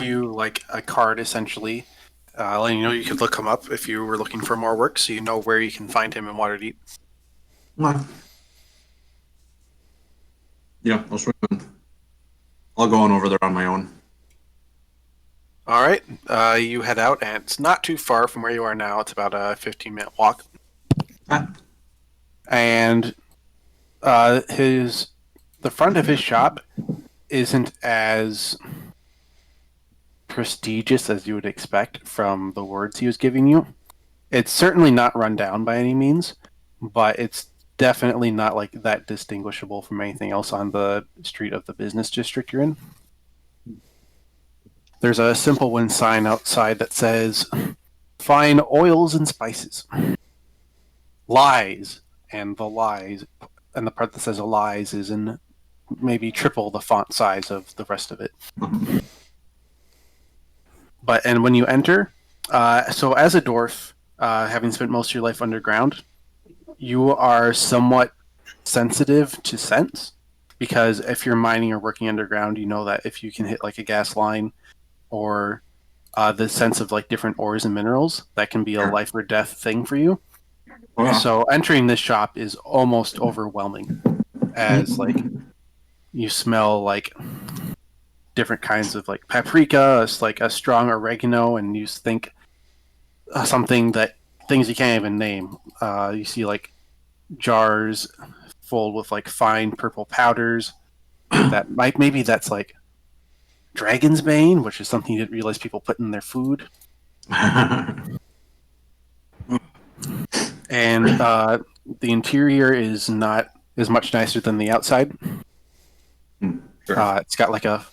give you like a card essentially, letting you know you could look him up if you were looking for more work, so you know where you can find him in Waterdeep. No. Yeah, I'll swing in. I'll go on over there on my own. All right, you head out, and it's not too far from where you are now. It's about a 15-minute walk. Ah. And the front of his shop isn't as prestigious as you would expect from the words he was giving you. It's certainly not run down by any means, but it's definitely not like that distinguishable from anything else on the street of the business district you're in. There's a simple one sign outside that says, "Fine oils and spices." Lies, and the lies, and the part that says lies is in maybe triple the font size of the rest of it. And when you enter, so as a dwarf, having spent most of your life underground, you are somewhat sensitive to scents, because if you're mining or working underground, you know that if you can hit like a gas line or the sense of like different ores and minerals, that can be a life or death thing for you. Yeah. So entering this shop is almost overwhelming, as like you smell like different kinds of like paprika, like a strong oregano, and you think things you can't even name. You see like jars full with like fine purple powders maybe that's like dragon's bane, which is something you didn't realize people put in their food. And the interior is not as much nicer than the outside. Sure. It's got like a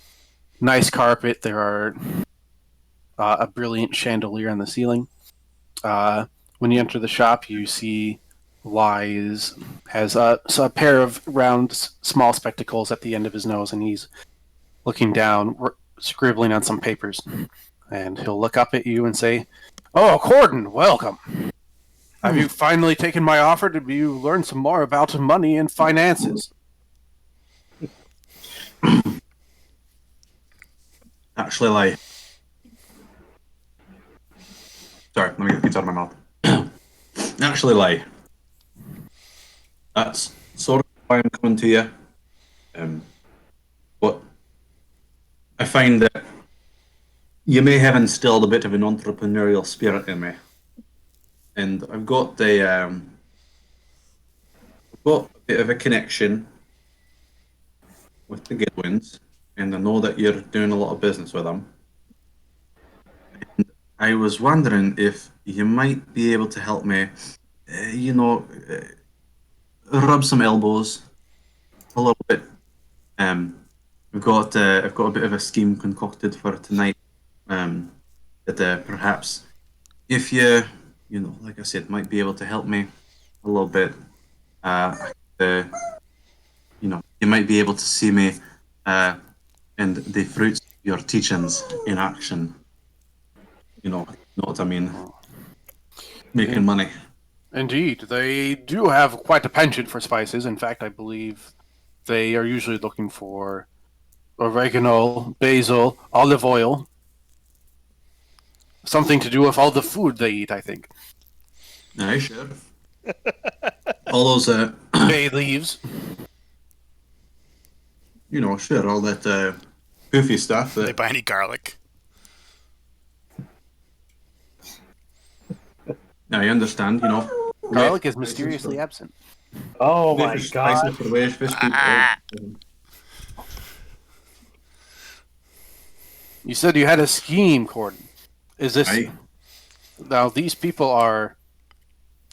nice carpet. There are a brilliant chandelier on the ceiling. When you enter the shop, you see Lies has a pair of round, small spectacles at the end of his nose, and he's looking down, scribbling on some papers. And he'll look up at you and say, "Oh, Corden, welcome. Have you finally taken my offer to learn some more about money and finances?" Actually, like... Sorry, let me get these out of my mouth. Actually, like... That's sort of why I'm coming to you. But I find that you may have instilled a bit of an entrepreneurial spirit in me. And I've got a bit of a connection with the Goodwins, and I know that you're doing a lot of business with them. And I was wondering if you might be able to help me, rub some elbows a little bit. I've got a bit of a scheme concocted for tonight. That perhaps if you like I said, might be able to help me a little bit. You might be able to see me and the fruits of your teachings in action. You know what I mean? Making money. Indeed, they do have quite a penchant for spices. In fact, I believe they are usually looking for oregano, basil, olive oil. Something to do with all the food they eat, I think. Aye, sure. All those bay leaves. Sure, all that goofy stuff. Did they buy any garlic? I understand, Garlic is mysteriously absent. Oh my god. You said you had a scheme, Corden. Is this... Aye. Now, these people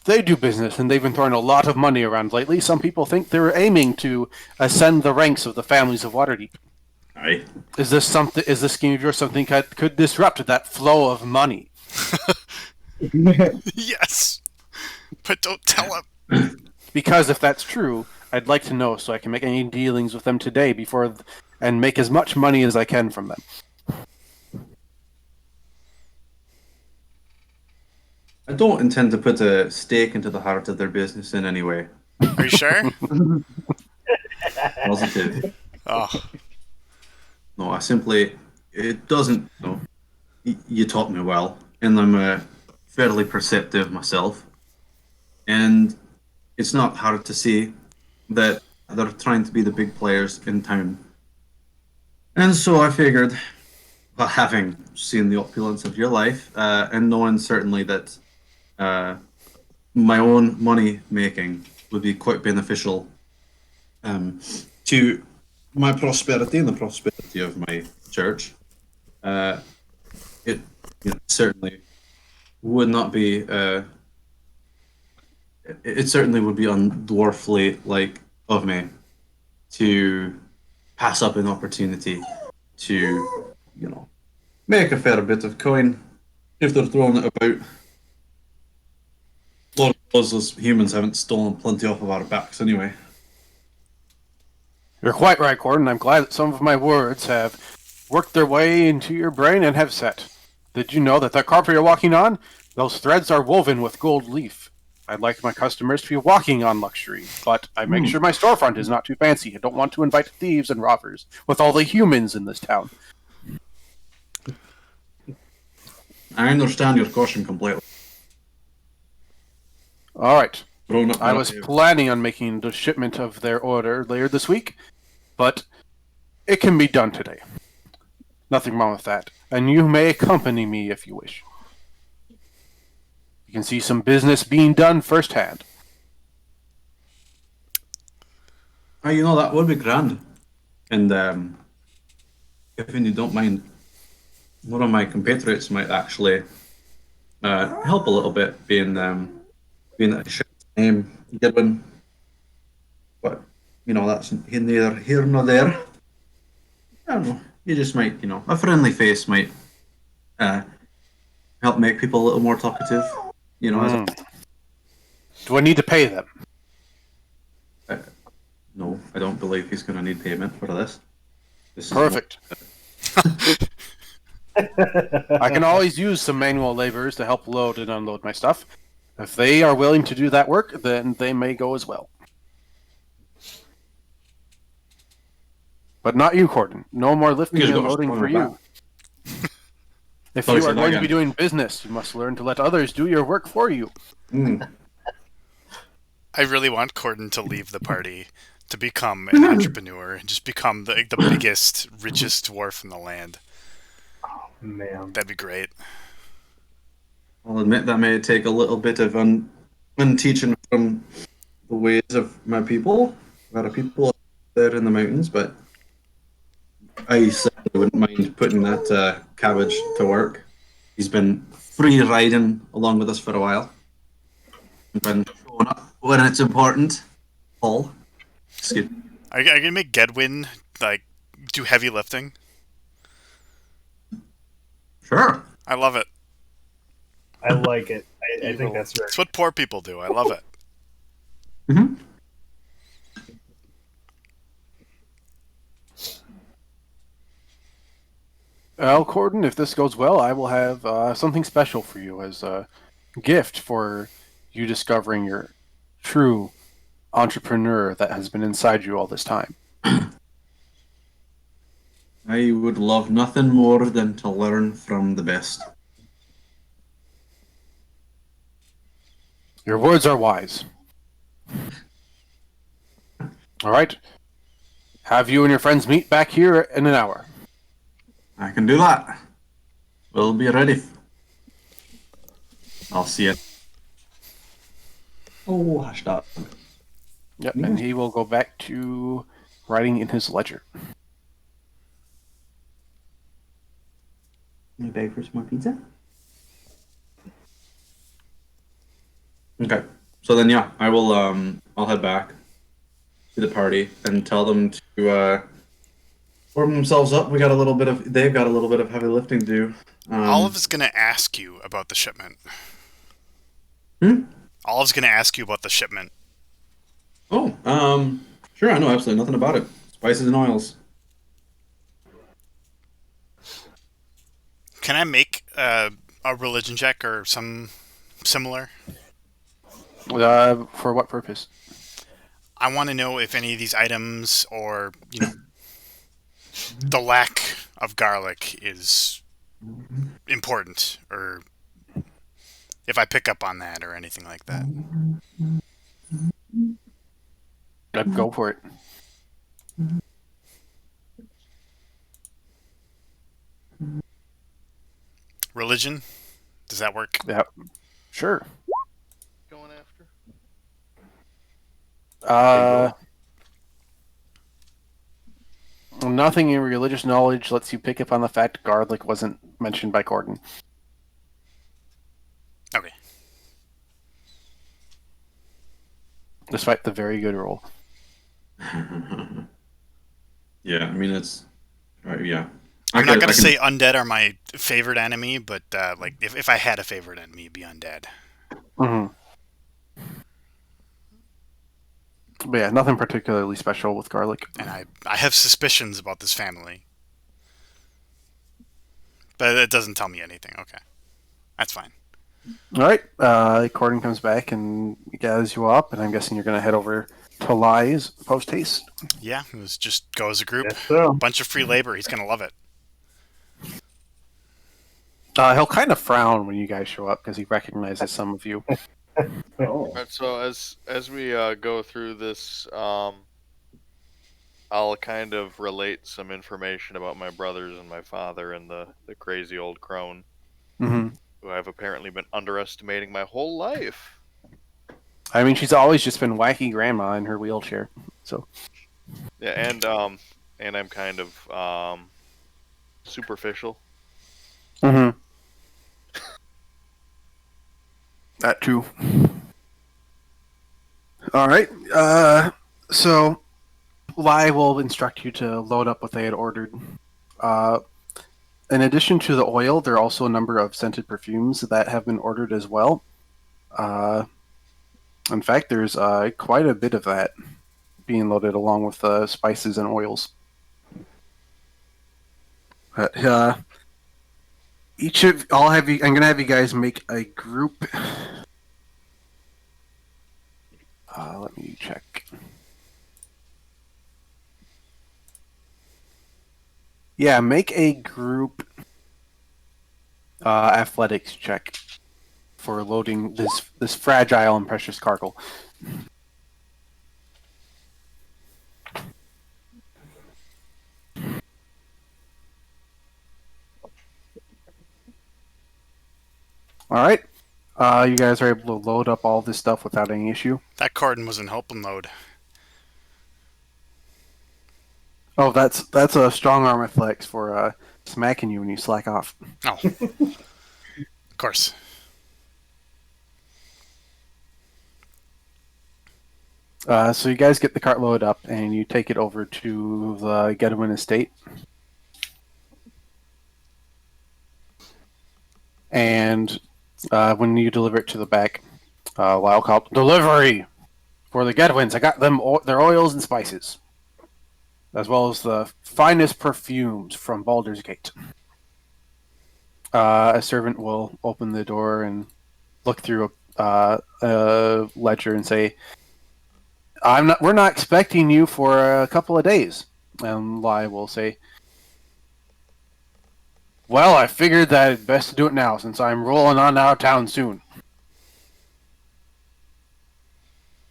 they do business, and they've been throwing a lot of money around lately. Some people think they're aiming to ascend the ranks of the families of Waterdeep. Aye. Is this scheme of yours something that could disrupt that flow of money? Yes, but don't tell him. Because if that's true, I'd like to know so I can make any dealings with them today and make as much money as I can from them. I don't intend to put a stake into the heart of their business in any way. Are you sure? Positive. Oh, No, I simply, it doesn't. No, you taught me well, and I'm fairly perceptive myself, and it's not hard to see that they're trying to be the big players in town. And so I figured, well, having seen the opulence of your life, and knowing certainly that uh, my own money making would be quite beneficial um, to my prosperity and the prosperity of my church, uh, it certainly would not be. It certainly would be undwarfly like of me to pass up an opportunity to, make a fair bit of coin if they're throwing it about. Lord knows those humans haven't stolen plenty off of our backs anyway. You're quite right, Gordon. I'm glad that some of my words have worked their way into your brain and have set. Did you know that the carpet you're walking on, those threads are woven with gold leaf? I'd like my customers to be walking on luxury, but I make sure my storefront is not too fancy. I don't want to invite thieves and robbers with all the humans in this town. I understand your caution completely. All right. Grown up I was narrative. planning on making the shipment of their order later this week, but it can be done today. Nothing wrong with that. And you may accompany me if you wish. You can see some business being done firsthand. That would be grand. And if you don't mind, one of my compatriots might actually help a little bit, being a ship's name, Goodwin. But that's neither here nor there. I don't know. You just might, a friendly face might help make people a little more talkative. Do I need to pay them? No, I don't believe he's going to need payment for this. This is Perfect. I can always use some manual laborers to help load and unload my stuff. If they are willing to do that work, then they may go as well. But not you, Gordon. No more lifting You and just got loading strong for with you. If Sorry, you say are that going to again. be doing business, you must learn to let others do your work for you. I really want Corden to leave the party to become an entrepreneur and just become the biggest, richest dwarf in the land. Man. That'd be great. I'll admit that may take a little bit of unteaching from the ways of my people. There are people there in the mountains, but I certainly wouldn't mind putting that cabbage to work. He's been free riding along with us for a while. Been showing up when it's important. Paul. Excuse me. Are you gonna make Gedwin do heavy lifting? Sure. I love it. I like it. I think that's very It's what poor people do. I love it. Mm-hmm. Well, Gordon, if this goes well, I will have something special for you as a gift for you discovering your true entrepreneur that has been inside you all this time. I would love nothing more than to learn from the best. Your words are wise. All right. Have you and your friends meet back here in an hour. I can do that. We'll be ready. I'll see you. Oh, hush that. Yep, and he will go back to writing in his ledger. Can you beg for some more pizza? Okay. So then, yeah, I will. I'll head back to the party and tell them to warm themselves up. They've got a little bit of heavy lifting to do. Olive's gonna ask you about the shipment. Olive's gonna ask you about the shipment. Oh, sure. I know absolutely nothing about it. Spices and oils. Can I make a religion check or some similar? For what purpose? I want to know if any of these items or, the lack of garlic is important, or if I pick up on that or anything like that. Go for it. Religion? Does that work? Yep. Sure. Going after. Nothing in religious knowledge lets you pick up on the fact garlic wasn't mentioned by Corden. Okay. Despite the very good roll. Yeah, I mean it's yeah. I'm not gonna say undead are my favorite enemy, but like if I had a favorite enemy, it'd be undead. Mm-hmm. But yeah, nothing particularly special with garlic. And I have suspicions about this family. But it doesn't tell me anything. Okay. That's fine. All right. Corden comes back and gathers you up, and I'm guessing you're going to head over to Lies post haste. Yeah, let's just go as a group. Yes, so. Bunch of free labor. He's gonna love it. He'll kind of frown when you guys show up because he recognizes some of you. Oh. Alright, so as we go through this, I'll kind of relate some information about my brothers and my father and the crazy old crone, Mm-hmm. who I've apparently been underestimating my whole life. I mean, she's always just been wacky grandma in her wheelchair. So Yeah, and I'm kind of superficial. Mm-hmm. That too. All right. So Lai will instruct you to load up what they had ordered. In addition to the oil, there are also a number of scented perfumes that have been ordered as well. In fact, there's quite a bit of that being loaded along with the spices and oils. But, I'm gonna have you guys make a group. Let me check. Yeah, make a group athletics check for loading this fragile and precious cargo. All right. You guys are able to load up all this stuff without any issue. That Corden was in helping mode. Oh, that's a strong arm reflex for smacking you when you slack off. Oh. Of course. So you guys get the cart loaded up and you take it over to the Gedwin estate. And when you deliver it to the back, Lyle called delivery for the Gedwins. I got them their oils and spices, as well as the finest perfumes from Baldur's Gate. A servant will open the door and look through a ledger and say, we're not expecting you for a couple of days. And Lai will say, well, I figured that it's best to do it now since I'm rolling on out of town soon.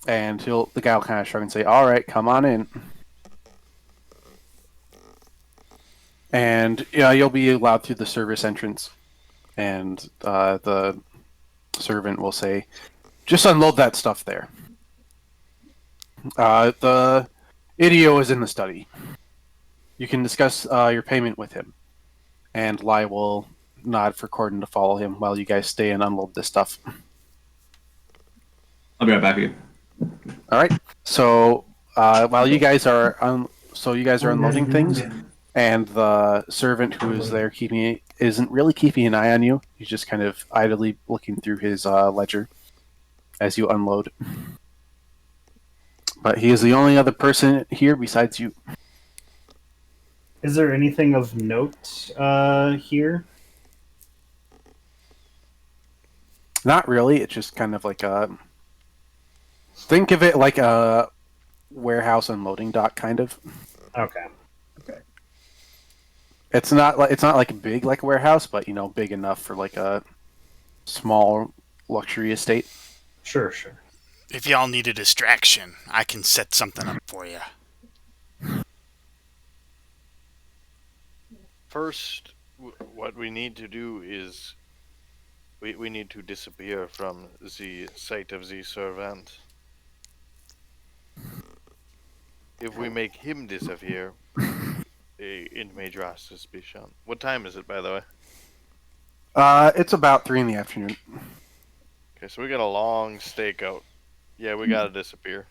And the guy will kind of shrug and say, all right, come on in. And you'll be allowed through the service entrance. And the servant will say, just unload that stuff there. The Idio is in the study. You can discuss your payment with him. And Lai will nod for Corden to follow him while you guys stay and unload this stuff. I'll be right back again. All right. So while you guys are unloading things, and the servant who is there isn't really keeping an eye on you. He's just kind of idly looking through his ledger as you unload. But he is the only other person here besides you. Is there anything of note here? Not really. It's just kind of like think of it like a warehouse unloading dock, kind of. Okay. It's not like big like a warehouse, but big enough for like a small luxury estate. Sure, sure. If y'all need a distraction, I can set something up for you. First, what we need to do is we need to disappear from the site of the servant. If we make him disappear, it may draw suspicion. What time is it, by the way? It's about 3 in the afternoon. Okay, so we got a long stakeout. Yeah, we gotta disappear.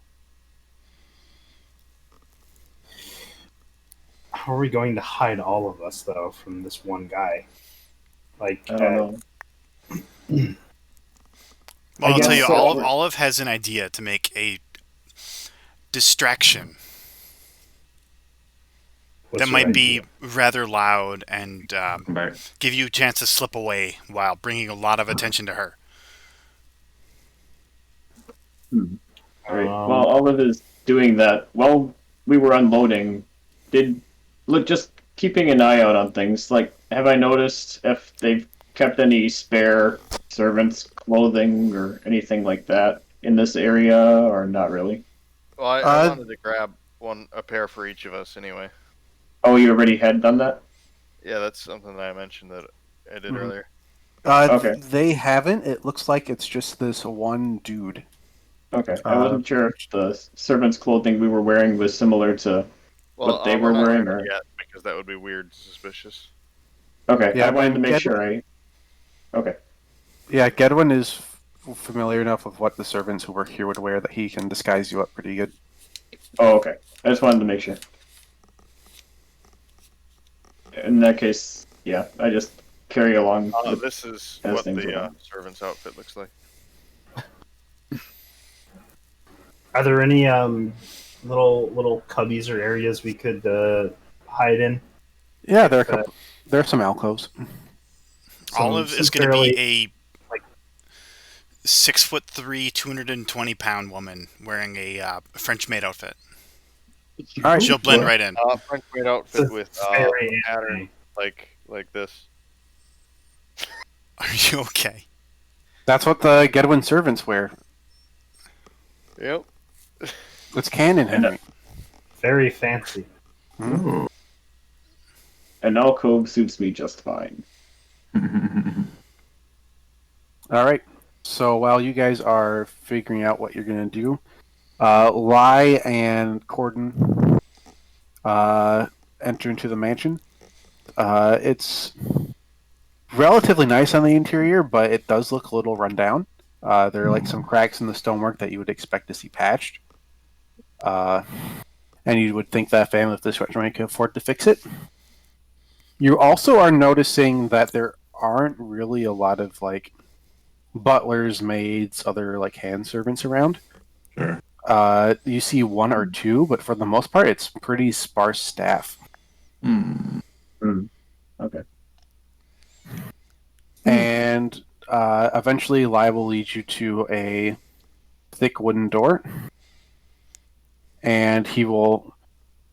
How are we going to hide all of us though from this one guy? Like, I don't know. Well, I I'll tell guess you, so. Olive has an idea to make a distraction what's that your might be idea? rather loud and Right. give you a chance to slip away while bringing a lot of attention to her. Right. Um, Well, Olive is doing that while we were unloading. Just keeping an eye out on things. Like, have I noticed if they've kept any spare servants' clothing or anything like that in this area, or not really? Well, I wanted to grab a pair for each of us anyway. Oh, you already had done that? Yeah, that's something that I mentioned that I did Mhm. earlier. Okay. They haven't. It looks like it's just this one dude. Okay. I wasn't sure if the servants' clothing we were wearing was similar to. Well, What they we're were not wearing, there or- yet because that would be weird, and suspicious. Okay. Yeah, I wanted to make Gedwin- sure Okay. Yeah, Gedwin is familiar enough with what the servants who work here would wear that he can disguise you up pretty good. Oh, okay. I just wanted to make sure. In that case, yeah, I just carry along. with- This is As what things the are. servant's outfit looks like. Are there any little cubbies or areas we could hide in? Yeah, there are some alcoves. Olive some is going to fairly- be a like- 6'3", 220-pound woman wearing a French maid outfit. All right, She'll blend right in. French maid outfit with Very a pattern anime. like this. Are you okay? that's what the Gedwin servants wear. Yep. It's canon, Henry. Very fancy. Oh. An alcove suits me just fine. All right. So while you guys are figuring out what you're gonna do, Lai and Corden enter into the mansion. It's relatively nice on the interior, but it does look a little run down. There are like some cracks in the stonework that you would expect to see patched. And you would think that a family of this restaurant could afford to fix it. You also are noticing that there aren't really a lot of like butlers, maids, other like hand servants around. Sure. You see one or two, but for the most part, it's pretty sparse staff. Hmm. Okay. And eventually, Lai will lead you to a thick wooden door, and he will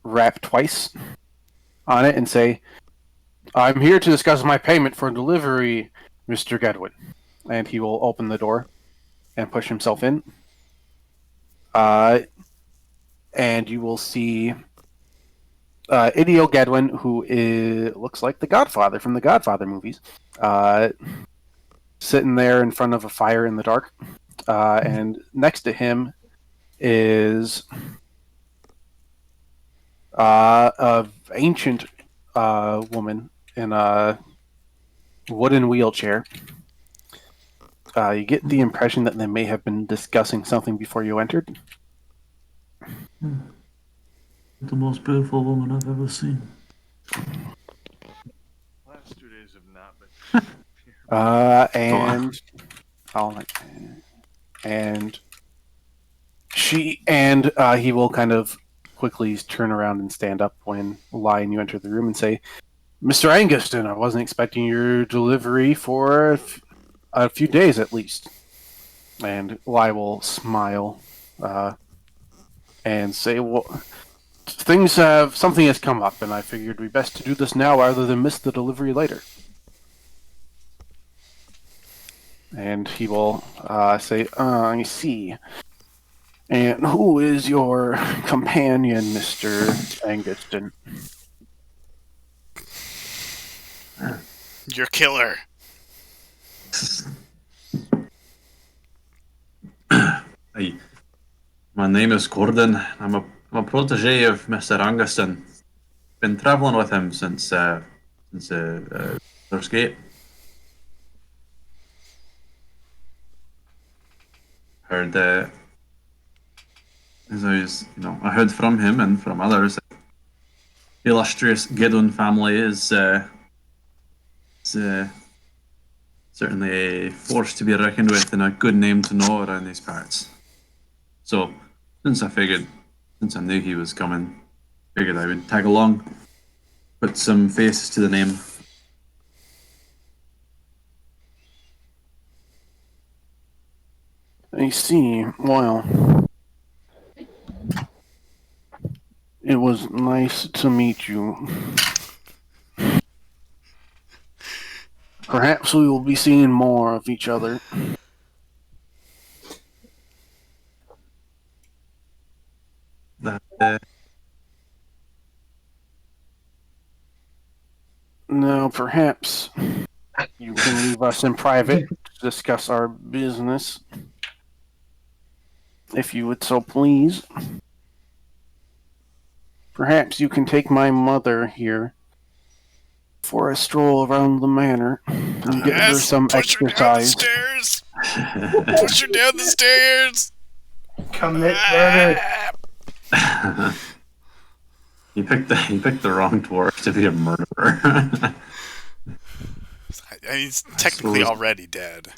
rap twice on it and say, "I'm here to discuss my payment for delivery, Mr. Gedwin." And he will open the door and push himself in. And you will see Ideo Gedwin, who looks like the Godfather from the Godfather movies, sitting there in front of a fire in the dark. And next to him is a ancient woman in a wooden wheelchair. You get the impression that they may have been discussing something before you entered. The most beautiful woman I've ever seen. Last 2 days have not been. He will kind of quickly turn around and stand up when Lai and you enter the room and say, "Mr. Anguston, I wasn't expecting your delivery for a few days at least." And Lai will smile and say, "Well, something has come up, and I figured it'd be best to do this now rather than miss the delivery later. And he will say, I see. And who is your companion, Mr. Anguston? Your killer. Hi, my name is Gordon. I'm a protege of Mr. Anguston. Been traveling with him since Baldur's Gate. Heard as I was, I heard from him and from others that the illustrious Gideon family is certainly a force to be reckoned with and a good name to know around these parts. So, since I knew he was coming, figured I would tag along, put some faces to the name. I see. Well, it was nice to meet you. Perhaps we will be seeing more of each other. That, Now, perhaps you can leave us in private to discuss our business, if you would so please. Perhaps you can take my mother here for a stroll around the manor and get her some push her down the exercise. stairs. Push her down the stairs. Commit murder. He picked the wrong dwarf to be a murderer. He's technically already dead.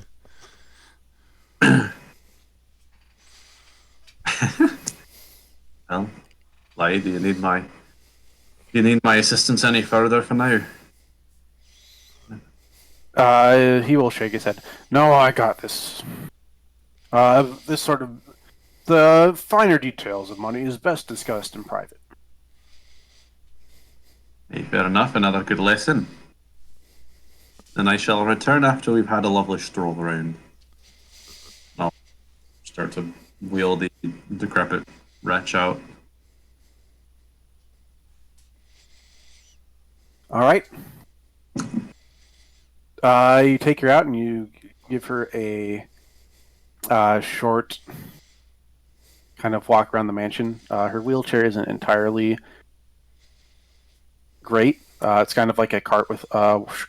Well, Lai, do you need my assistance any further for now? He will shake his head. No, I got this. The finer details of money is best discussed in private. Hey, fair enough, another good lesson. And I shall return after we've had a lovely stroll around. I'll start to wheel the decrepit wretch out. All right. You take her out and you give her a short kind of walk around the mansion. Her wheelchair isn't entirely great. It's kind of like a cart with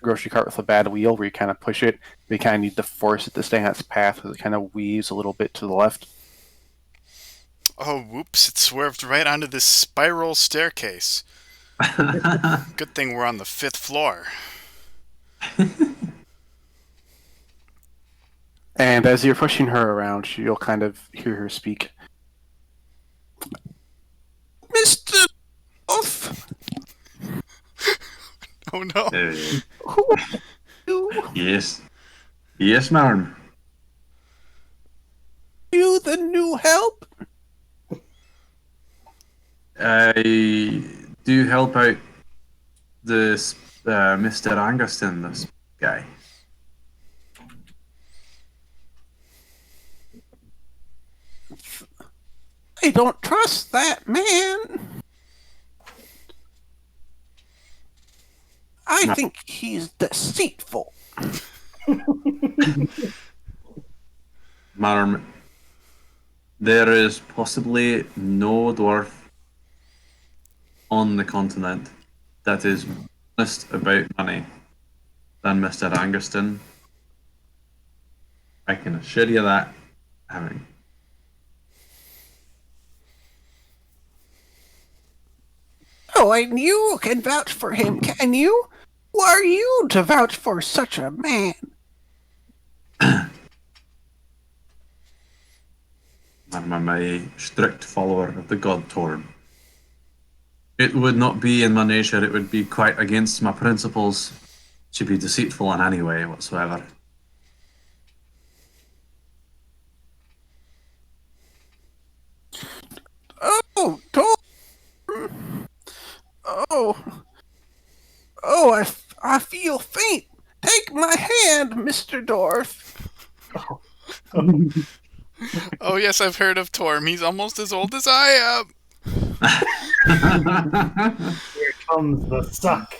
grocery cart with a bad wheel, where you kind of push it. But you kind of need to force it to stay on its path, because it kind of weaves a little bit to the left. Oh, whoops! It swerved right onto this spiral staircase. Good thing we're on the 5th floor. And as you're pushing her around, you'll kind of hear her speak. Mr. Off! Oh no! Who are you? Yes. Yes, ma'am. You the new help? I do help out this Mr. Anguston, this guy. I don't trust that man. I think he's deceitful. Madam, there is possibly no dwarf on the continent that is more honest about money than Mr. Anguston. I can assure you that. Having Oh, and you can vouch for him, can you? Who are you to vouch for such a man? I'm a strict follower of the god Torn. It would not be in my nature, it would be quite against my principles to be deceitful in any way whatsoever. Oh, Torm! I feel faint. Take my hand, Mr. Dwarf. Oh yes, I've heard of Torm. He's almost as old as I am. Here comes the suck.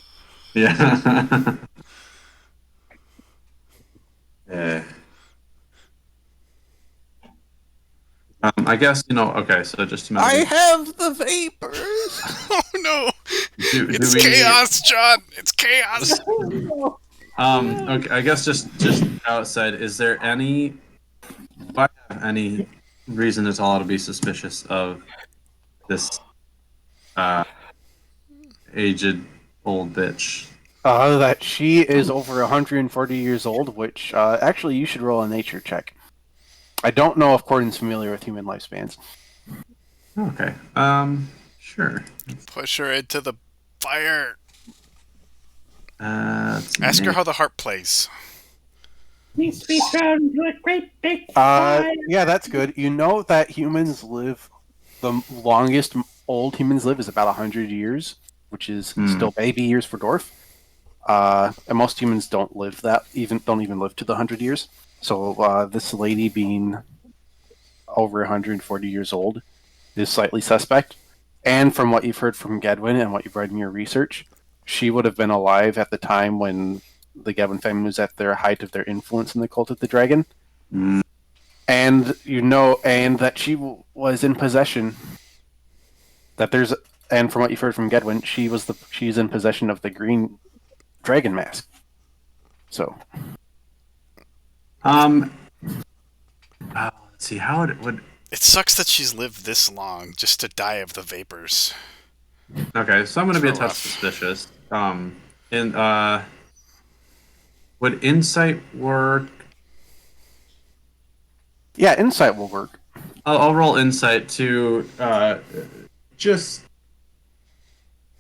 Yeah. Yeah. I guess, okay, so just to I imagine. have the vapors. Oh no! Do It's we- chaos, John. It's chaos. Okay, I guess just outside, is there any, do I have any reason at all to be suspicious of this aged old bitch? That she is over 140 years old, which actually you should roll a nature check. I don't know if Cordon's familiar with human lifespans. Okay. Sure. Push her into the fire. Let's Ask her make- how the harp plays. Needs to be thrown into a great big fire. Yeah, that's good. You know that humans live, the longest old humans live is about 100 years, which is still baby years for dwarf. And most humans don't live don't even live to the 100 years. So this lady being over 140 years old is slightly suspect. And from what you've heard from Gedwin and what you've read in your research, she would have been alive at the time when the Gedwin family was at their height of their influence in the Cult of the Dragon. Mm. And that she was in possession. And from what you've heard from Gedwin, she's in possession of the green dragon mask. So, let's see how it would. It sucks that she's lived this long just to die of the vapors. Okay, so I'm going to be a It's touch rough. suspicious. Would insight work? yeah, insight will work. I'll roll insight to just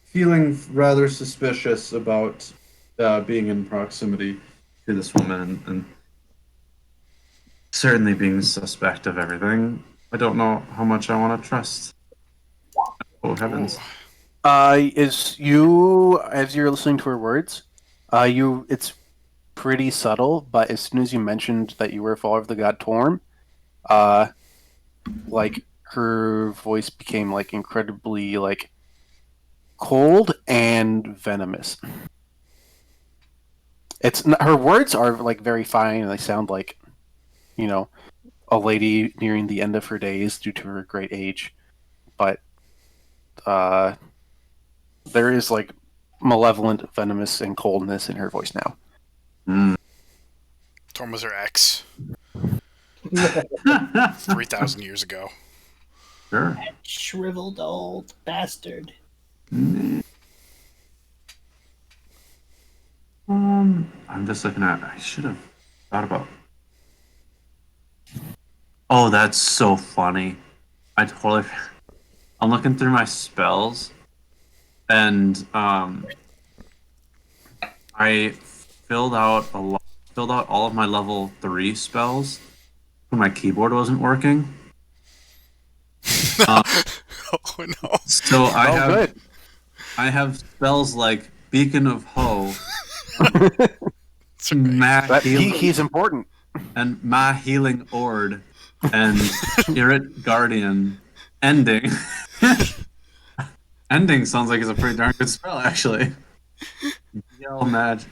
feeling rather suspicious about being in proximity to this woman and certainly being suspect of everything. I don't know how much I want to trust. Oh heavens! As you're listening to her words, it's pretty subtle, but as soon as you mentioned that you were a follower of the god Torm, like her voice became like incredibly like cold and venomous. Her words are like very fine and they sound like, a lady nearing the end of her days due to her great age, but there is like malevolent, venomous, and coldness in her voice now. Mm. Torm was her ex 3,000 years ago. Sure. Shriveled old bastard. I'm just looking at. I should have thought about. Oh, that's so funny. I'm looking through my spells, and I filled out all of my level 3 spells when my keyboard wasn't working. Oh no. So Good. I have spells like Beacon of Ho, It's okay. That Healing, he's important. and Ma Healing Ord, and Spirit Guardian. Ending. Ending sounds like it's a pretty darn good spell, actually. Yell Mad.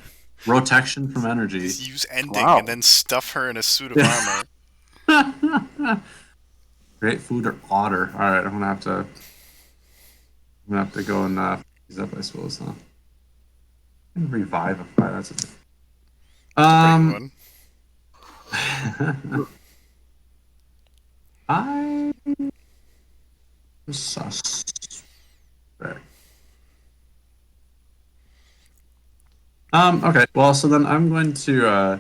Protection from energy. Use ending Wow. and then stuff her in a suit of armor. Great food or otter. Alright, I'm gonna have to go and use up, I suppose, huh? Revivify, that's a thing. Great one. I suspect. Okay, well, so then I'm going to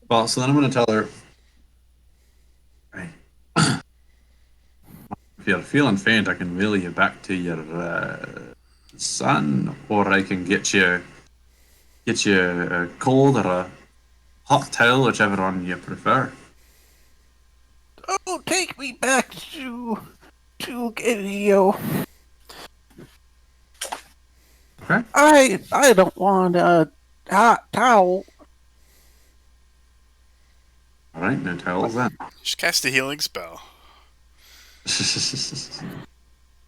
I'm going to tell her, hey, if you're feeling faint, I can wheel you back to your son, or I can get you a cold or a hot towel, whichever one you prefer. Oh, take me back to to give you. Okay. I don't want a hot towel. All right, no towels then. Just cast a healing spell.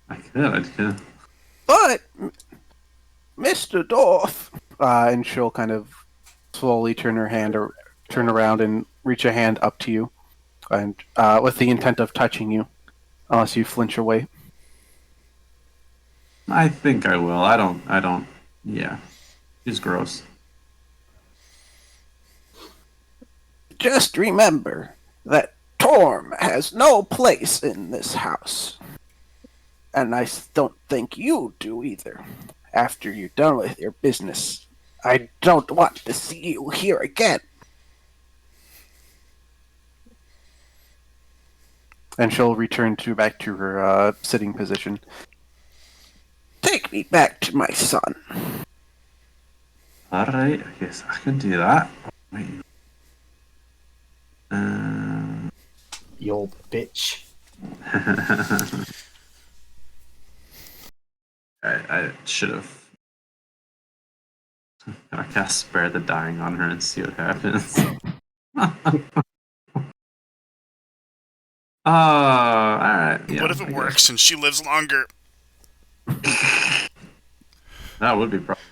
I could. But, Mr. Dorf, and she'll kind of slowly turn around and reach a hand up to you, and with the intent of touching you, unless you flinch away. I think I will. I don't. Yeah. She's gross. Just remember that Torm has no place in this house. And I don't think you do either. After you're done with your business, I don't want to see you here again. And she'll return back to her sitting position. Take me back to my son. All right. I guess I can do that. Wait. You old bitch. I should have. I cast Spare the Dying on her and see what happens. Oh, alright. Yeah, What if it works and she lives longer? That would be problem.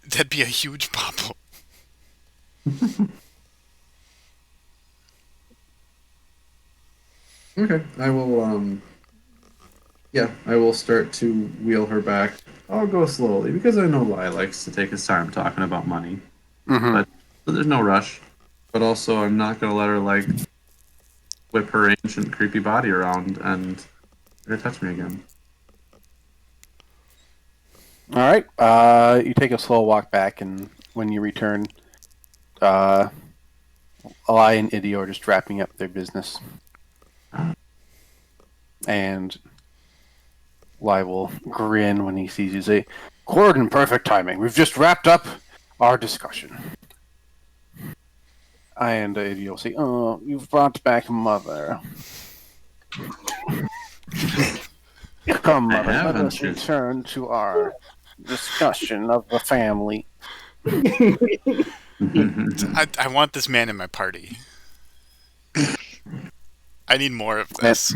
That'd be a huge problem. Okay, I will. Yeah, I will start to wheel her back. I'll go slowly because I know Lai likes to take his time talking about money. Mm-hmm. So there's no rush. But also, I'm not gonna let her like whip her ancient creepy body around and let her touch me again. All right. You take a slow walk back, and when you return, Eli and Idio are just wrapping up their business. And Lai will grin when he sees you say, Gordon, perfect timing. We've just wrapped up our discussion. And Idio will say, oh, you've brought back Mother. Come, Mother, let haven't, us you? return to our discussion of the family. I want this man in my party. I need more of this.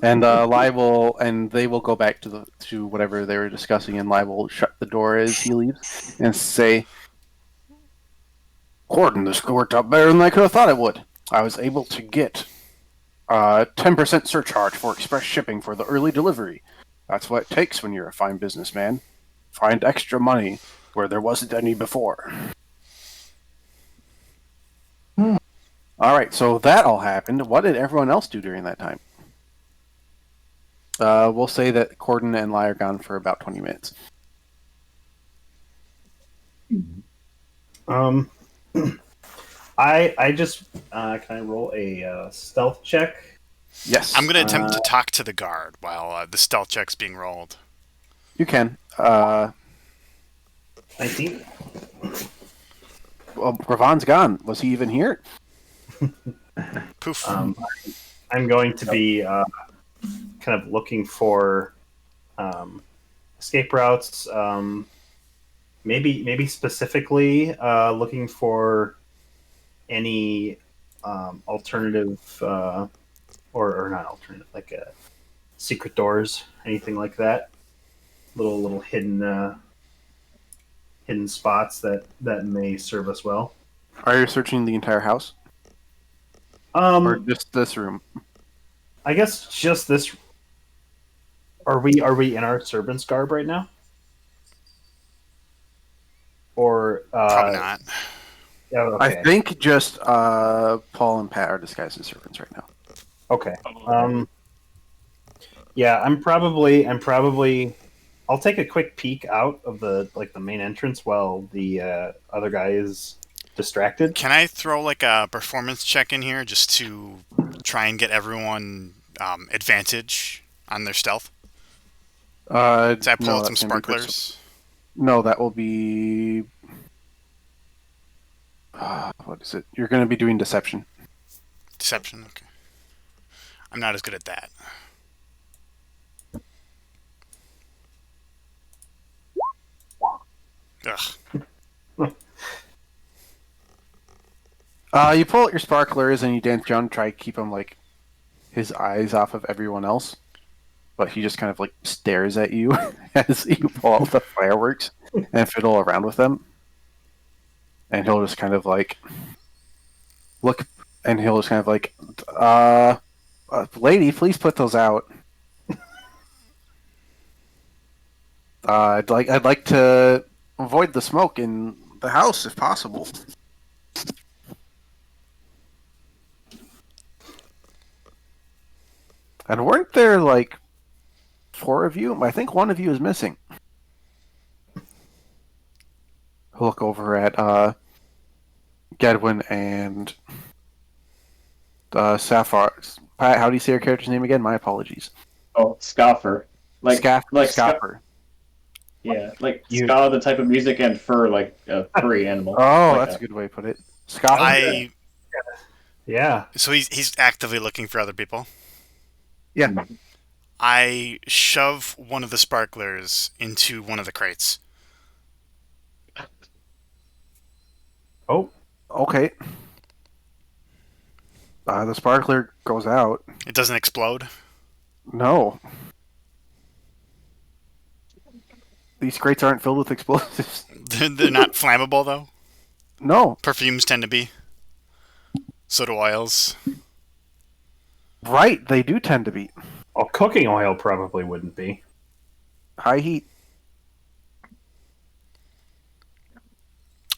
And Lai will, and they will go back to whatever they were discussing, and Lai will shut the door as he leaves and say, Gordon, this worked out better than I could have thought it would. I was able to get 10% surcharge for express shipping for the early delivery. That's what it takes when you're a fine businessman. Find extra money where there wasn't any before. Alright, so that all happened. What did everyone else do during that time? We'll say that Gordon and Lai are gone for about 20 minutes. I just can I roll a stealth check? Yes. I'm going to attempt to talk to the guard while the stealth check's being rolled. You can. 19. Well, Ravan's gone. Was he even here? Poof. I'm going to be kind of looking for escape routes. Maybe specifically looking for any alternative or not alternative, like secret doors, anything like that. Little hidden spots that may serve us well. Are you searching the entire house? Or just this room? I guess just this. Are we in our servant's garb right now? Or Probably not. Yeah, okay. I think just Paul and Pat are disguised as servants right now. Okay. Yeah, I'm probably. I'll take a quick peek out of the main entrance while the other guy is distracted. Can I throw like a performance check in here just to try and get everyone advantage on their stealth? Does I pull out some sparklers? No, that will be. What is it? You're going to be doing deception. Deception, okay. I'm not as good at that. Ugh. You pull out your sparklers and you dance around, try to keep him like his eyes off of everyone else, but he just kind of like stares at you as you pull out the fireworks and fiddle around with them, and he'll just kind of like look, and he'll just kind of like, lady, please put those out. I'd like to avoid the smoke in the house if possible. And weren't there like 4 of you? I think one of you is missing. Look over at Gedwin and Sapphire. Pat, how do you say your character's name again? My apologies. Oh, Scoffer. Scoffer. Yeah, like ska, the type of music, and fur, like a furry animal. Oh, like that's a good way to put it. Scoffer. Yeah. So he's actively looking for other people. Yeah. I shove one of the sparklers into one of the crates. Oh. Okay. The sparkler goes out. It doesn't explode. No. These crates aren't filled with explosives. They're not flammable, though. No. Perfumes tend to be. So do oils. Right, they do tend to be. Well, cooking oil probably wouldn't be. High heat.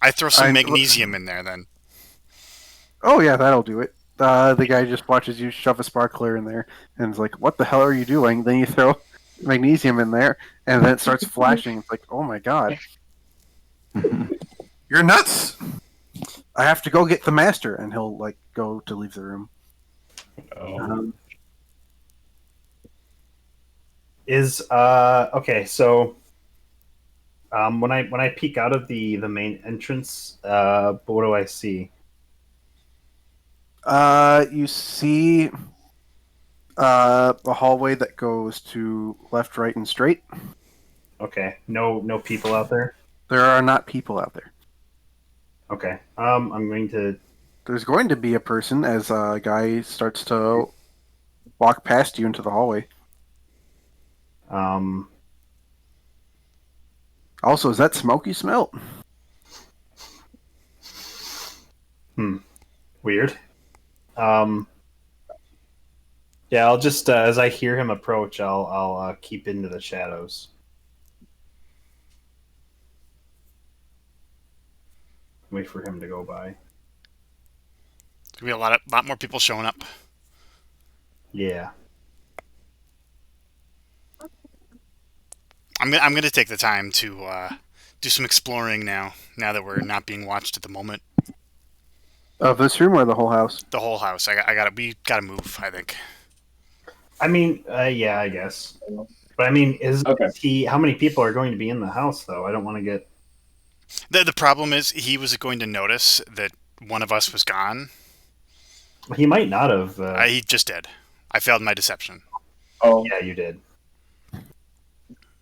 I throw some magnesium in there, then. Oh, yeah, that'll do it. The guy just watches you shove a sparkler in there and is like, what the hell are you doing? Then you throw magnesium in there, and then it starts flashing. It's like, oh my god. You're nuts! I have to go get the master, and he'll, like, go to leave the room. Okay, so when I peek out of the main entrance, what do I see? You see a hallway that goes to left, right, and straight. Okay, no people out there. There are not people out there. Okay, I'm going to. There's going to be a person as a guy starts to walk past you into the hallway. Also, is that smoke you smell? Weird. Yeah, I'll just as I hear him approach, I'll keep into the shadows. Wait for him to go by. There'll be a lot more people showing up. Yeah. I'm gonna take the time to do some exploring now that we're not being watched at the moment. Of this room or the whole house? The whole house. We gotta move, I think. I mean, yeah, I guess. But I mean, is he? How many people are going to be in the house, though? I don't want to get. The problem is he was going to notice that one of us was gone. He might not have. He just did. I failed my deception. Oh, yeah, you did.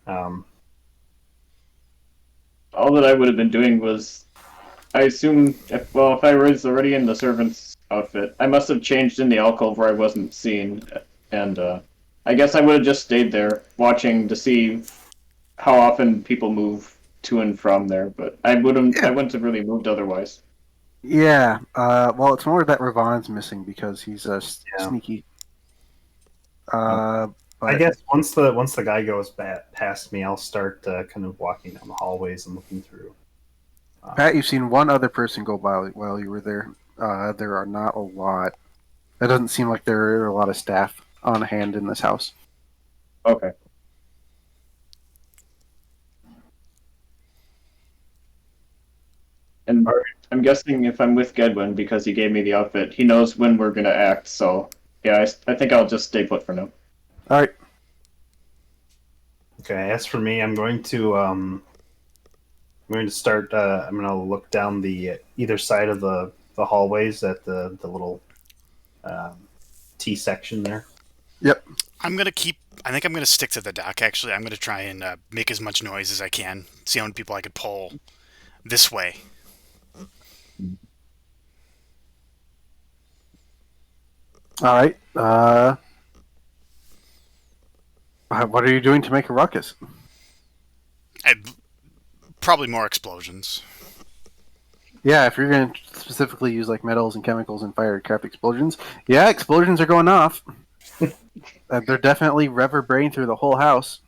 All that I would have been doing was, I assume, if I was already in the servant's outfit, I must have changed in the alcove where I wasn't seen, and I guess I would have just stayed there, watching to see how often people move to and from there, but I wouldn't have really moved otherwise. Yeah, well, it's more that Ravon's missing because he's sneaky. I guess once the guy goes past me, I'll start kind of walking down the hallways and looking through. Pat, you've seen one other person go by while you were there. There are not a lot. It doesn't seem like there are a lot of staff on hand in this house. Okay. And I'm guessing if I'm with Gedwin, because he gave me the outfit, he knows when we're going to act, so yeah, I think I'll just stay put for now. All right. Okay, as for me, I'm going to start. I'm going to look down the either side of the hallways at the little T section there. Yep. I'm gonna keep I think I'm going to stick to the dock, actually. I'm going to try and make as much noise as I can. See how many people I could pull this way. All right. What are you doing to make a ruckus? Probably more explosions. Yeah, if you're going to specifically use like metals and chemicals and fire to craft explosions, yeah, explosions are going off. They're definitely reverberating through the whole house.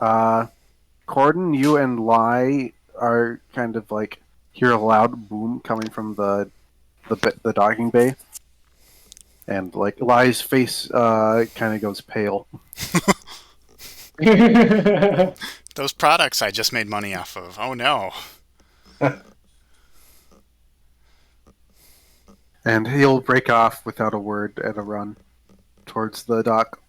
Corden, you and Lai are kind of like hear a loud boom coming from the docking bay, and like Lai's face kind of goes pale. Those products I just made money off of. Oh no. And he'll break off without a word at a run towards the dock.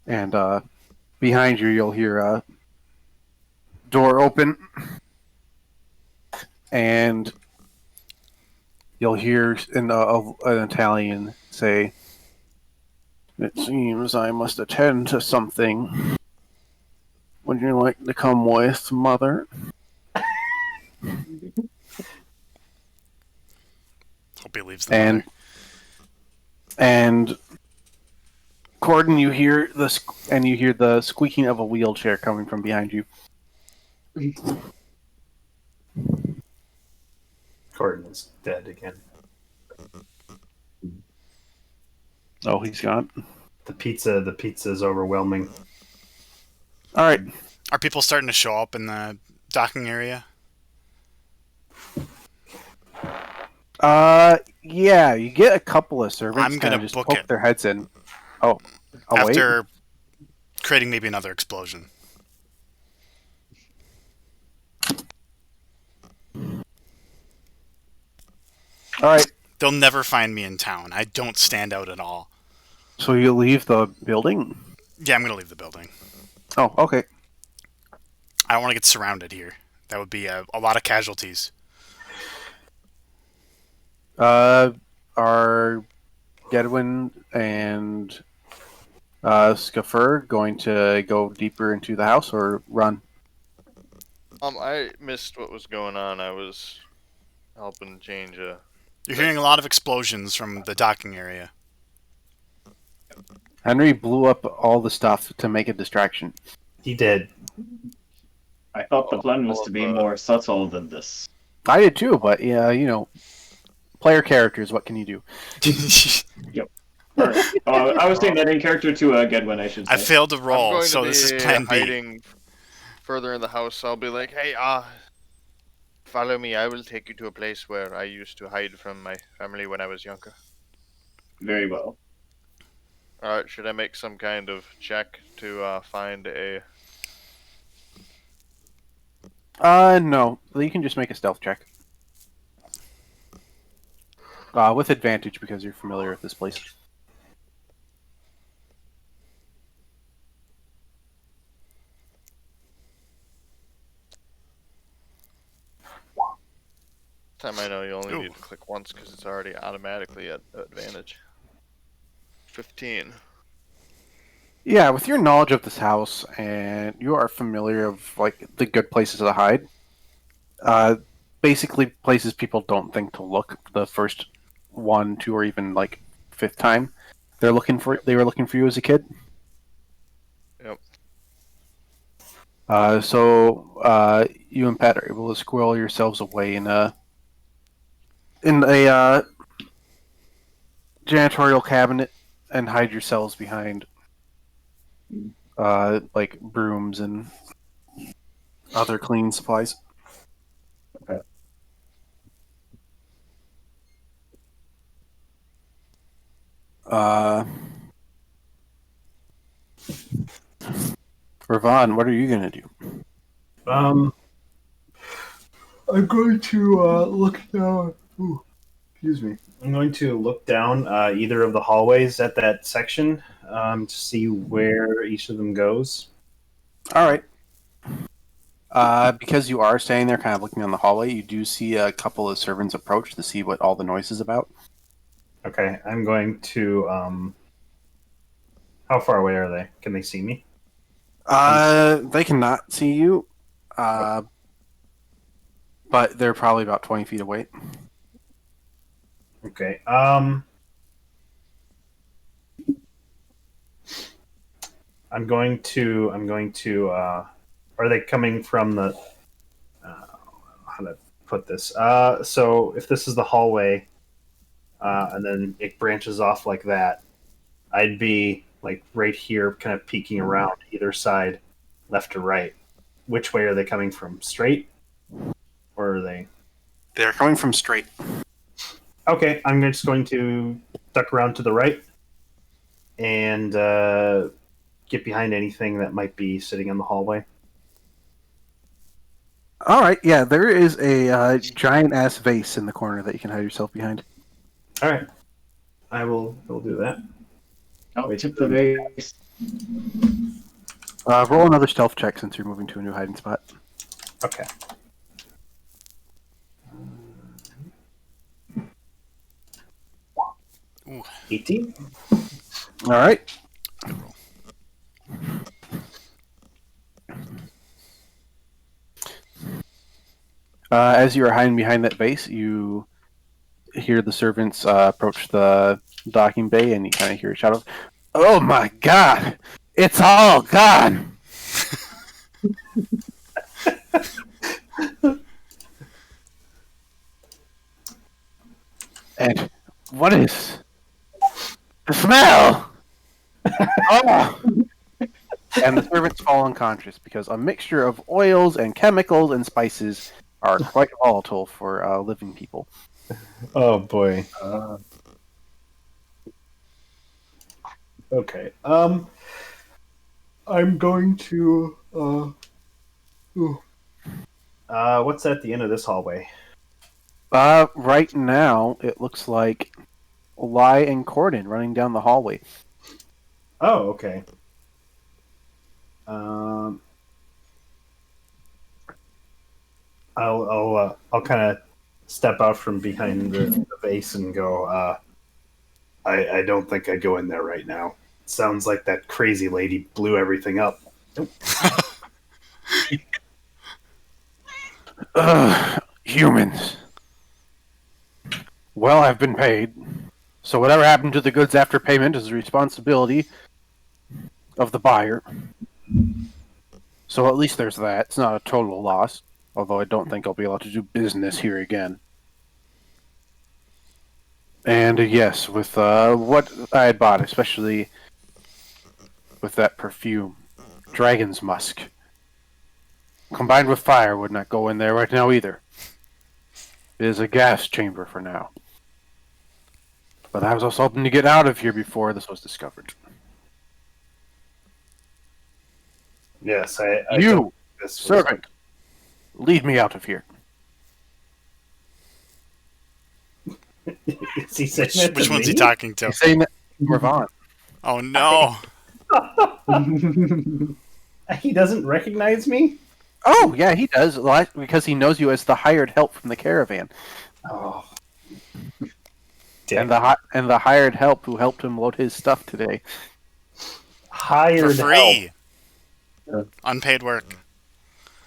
And behind you, you'll hear a door open. And you'll hear an Italian say, "It seems I must attend to something. Would you like to come with, Mother?" Hope he leaves the mother. And Corden, you hear the squeaking of a wheelchair coming from behind you. Corden is dead again. Oh, he's gone. The pizza is overwhelming. All right. Are people starting to show up in the docking area? Yeah, you get a couple of servants. I'm gonna just book poke it. their heads in. Oh, I'll After wait. creating maybe another explosion. All right. They'll never find me in town. I don't stand out at all. So you leave the building? Yeah, I'm gonna leave the building. Oh, okay. I don't want to get surrounded here. That would be a lot of casualties. Are Gedwin and Scaffer going to go deeper into the house or run? I missed what was going on. I was helping change a. You're hearing a lot of explosions from the docking area. Henry blew up all the stuff to make a distraction. He did. I thought the plan was to be more subtle than this. I did too, but yeah, you know, player characters. What can you do? I was saying that in character to Gedwin, I should say. I failed to I'm roll, going so to this be is plan B. hiding further in the house. I'll be like, hey, follow me. I will take you to a place where I used to hide from my family when I was younger. Very well. Alright, should I make some kind of check to find a... No. You can just make a stealth check. With advantage because you're familiar with this place. Time I know you only Ooh. need to click once because it's already automatically at advantage. 15. Yeah, with your knowledge of this house and you are familiar of like the good places to hide, basically places people don't think to look the first 1, 2, or even like 5th time. They were looking for you as a kid. Yep. So you and Pat are able to squirrel yourselves away in a janitorial cabinet and hide yourselves behind like brooms and other cleaning supplies. Okay. Ravon, what are you gonna do? I'm going to look down. Ooh, excuse me. I'm going to look down either of the hallways at that section to see where each of them goes. All right. Because you are staying there kind of looking down the hallway, you do see a couple of servants approach to see what all the noise is about. Okay, I'm going to. How far away are they? Can they see me? They cannot see you, but they're probably about 20 feet away. Okay. I'm going to. Are they coming from the? How to put this? So if this is the hallway, and then it branches off like that, I'd be like right here, kind of peeking around either side, left or right. Which way are they coming from? Straight, or are they? They're coming from straight. Okay, I'm just going to duck around to the right and get behind anything that might be sitting in the hallway. All right, yeah, there is a giant ass vase in the corner that you can hide yourself behind. All right, I will do that. Oh, tip the base. Roll another stealth check since you're moving to a new hiding spot. Okay. Ooh. 18. All right. Good roll. As you are hiding behind that vase, you hear the servants approach the docking bay, and you kind of hear a shout of, "Oh my god! It's all gone!" And what is the smell? Oh! And the servants fall unconscious because a mixture of oils and chemicals and spices are quite volatile for living people. Oh boy. Okay. I'm going to. What's at the end of this hallway? Right now, it looks like Lai and Corden running down the hallway. Oh, okay. I'll kind of step out from behind the vase and go. I don't think I'd go in there right now. Sounds like that crazy lady blew everything up. Humans. Well, I've been paid. So whatever happened to the goods after payment is the responsibility of the buyer. So at least there's that. It's not a total loss. Although I don't think I'll be allowed to do business here again. And yes, with what I had bought, especially with that perfume, Dragon's Musk, combined with fire would not go in there right now either. It is a gas chamber for now. But I was also hoping to get out of here before this was discovered. Yes, I You, this was- servant, lead me out of here. Is he saying that to Which one's he me? talking to? He's saying that to Ravon. Oh no! He doesn't recognize me? Oh, yeah, he does, because he knows you as the hired help from the caravan. Oh. And the hired help who helped him load his stuff today. Hired For free. help. Unpaid work.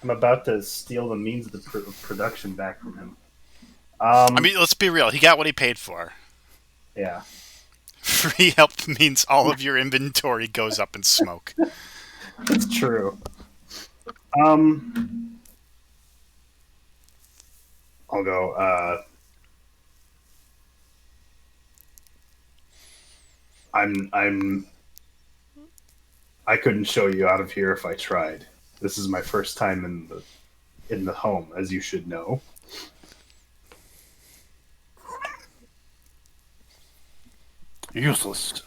I'm about to steal the means of the production back from him. I mean, let's be real. He got what he paid for. Yeah. Free help means all of your inventory goes up in smoke. It's true. I'll go. I couldn't show you out of here if I tried. This is my first time in the home, as you should know. Useless.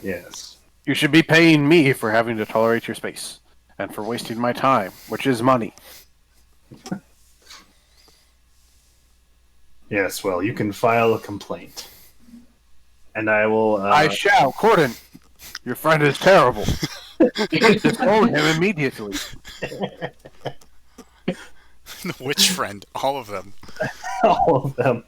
Yes. You should be paying me for having to tolerate your space. And for wasting my time, which is money. Yes, well, you can file a complaint. And I will... I shall, Corden. Your friend is terrible. Just hold him immediately. The witch friend, all of them. All of them.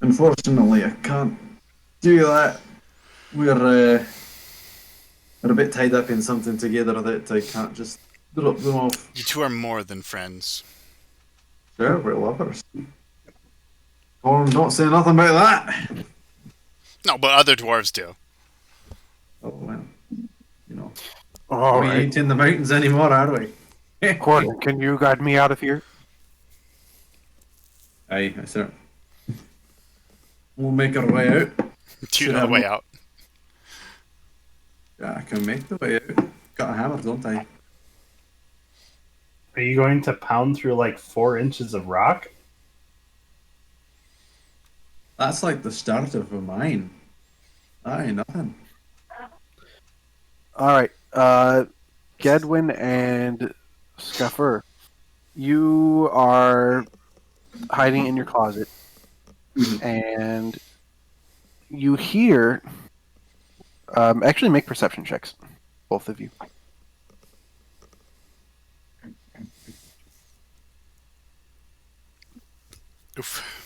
Unfortunately, I can't do that. We're a bit tied up in something together that I can't just drop them off. You two are more than friends. Sure, we're lovers. Or not saying nothing about that. No, but other dwarves do. Oh well, you know, All we right. ain't in the mountains anymore, are we? Gordon, can you guide me out of here? Aye, sir. We'll make our way out. Do you Should know the have way mo- out? Yeah, I can make the way out. Got a hammer, don't I? Are you going to pound through like 4 inches of rock? That's like the start of a mine. Aye, nothing. All right. Gedwin and Scuffer, you are hiding in your closet, and you hear. Actually, make perception checks, both of you. Oof.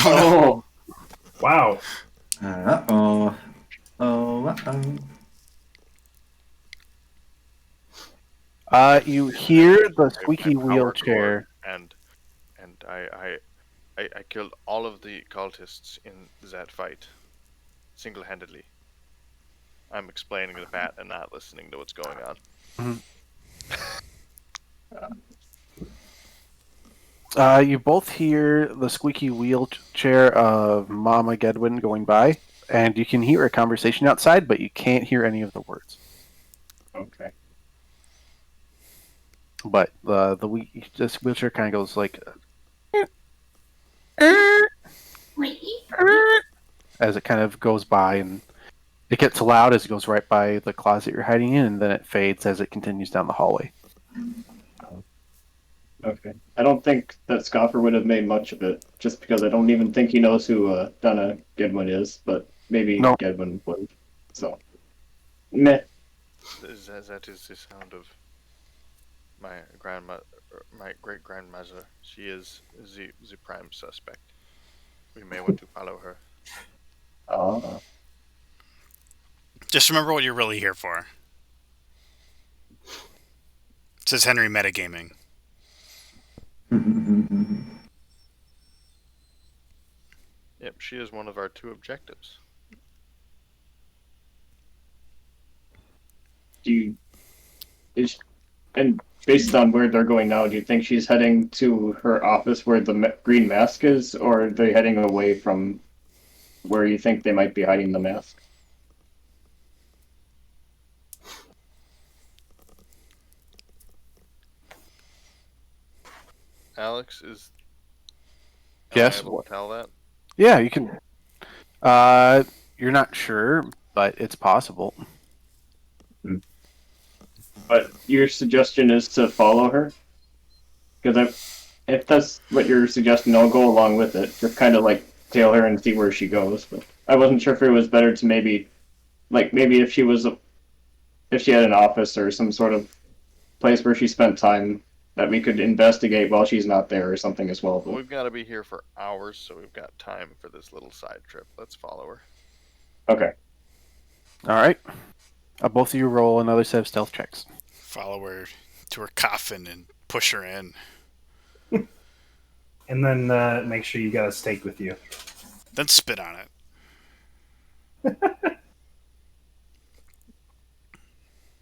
Oh, Wow. Uh-oh. Oh, uh-oh. You hear the I've squeaky power wheelchair. core, and I killed all of the cultists in that fight, single-handedly. I'm explaining to Pat and not listening to what's going on. You both hear the squeaky wheelchair of Mama Gedwin going by, and you can hear a conversation outside, but you can't hear any of the words. okay. But this wheelchair kind of goes like as it kind of goes by, and it gets loud as it goes right by the closet you're hiding in, and then it fades as it continues down the hallway. Okay. I don't think that Scoffer would have made much of it, just because I don't even think he knows who Donna Gedwin is, but maybe No. Gedwin would. So, meh. That is the sound of my grandma, my great grandmother. She is the prime suspect. We may want to follow her. Just remember what you're really here for. Says Henry Metagaming. Yep, she is one of our 2 objectives. And based on where they're going now, do you think she's heading to her office where the green mask is, or are they heading away from where you think they might be hiding the mask? Alex is. Yes? Am I able to tell that? Yeah, you can. You're not sure, but it's possible. But your suggestion is to follow her? Because if that's what you're suggesting, I'll go along with it. Just kind of like tail her and see where she goes. But I wasn't sure if it was better to maybe if she had an office or some sort of place where she spent time that we could investigate while she's not there or something as well. But we've got to be here for hours, so we've got time for this little side trip. Let's follow her. Okay. All right. Both of you roll another set of stealth checks. Follow her to her coffin and push her in. And then make sure you got a stake with you. Then spit on it.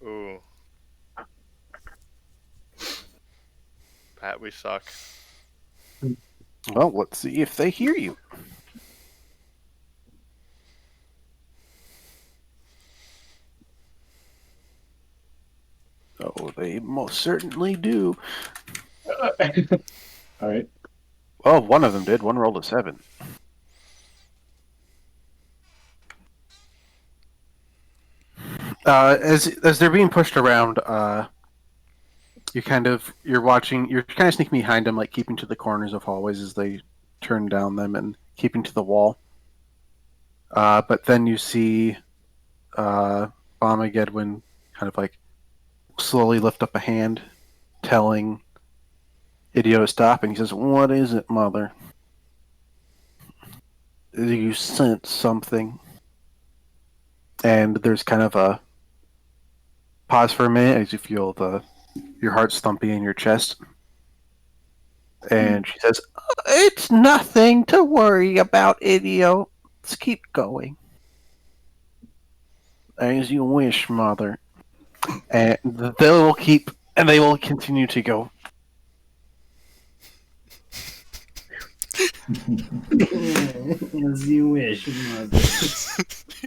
Ooh. Pat, we suck. Well, let's see if they hear you. Oh, they most certainly do. All right. Well, one of them did. One rolled a 7. As they're being pushed around, you're kind of sneaking behind them, like keeping to the corners of hallways as they turn down them and keeping to the wall. But then you see Mama Gedwin kind of like slowly lift up a hand, telling Idio to stop, and he says, "What is it, Mother? You sense something?" And there's kind of a pause for a minute as you feel your heart thumping in your chest. And she says, "It's nothing to worry about, Idio. Let's keep going." "As you wish, Mother." And they will continue to go. As you wish, Mother.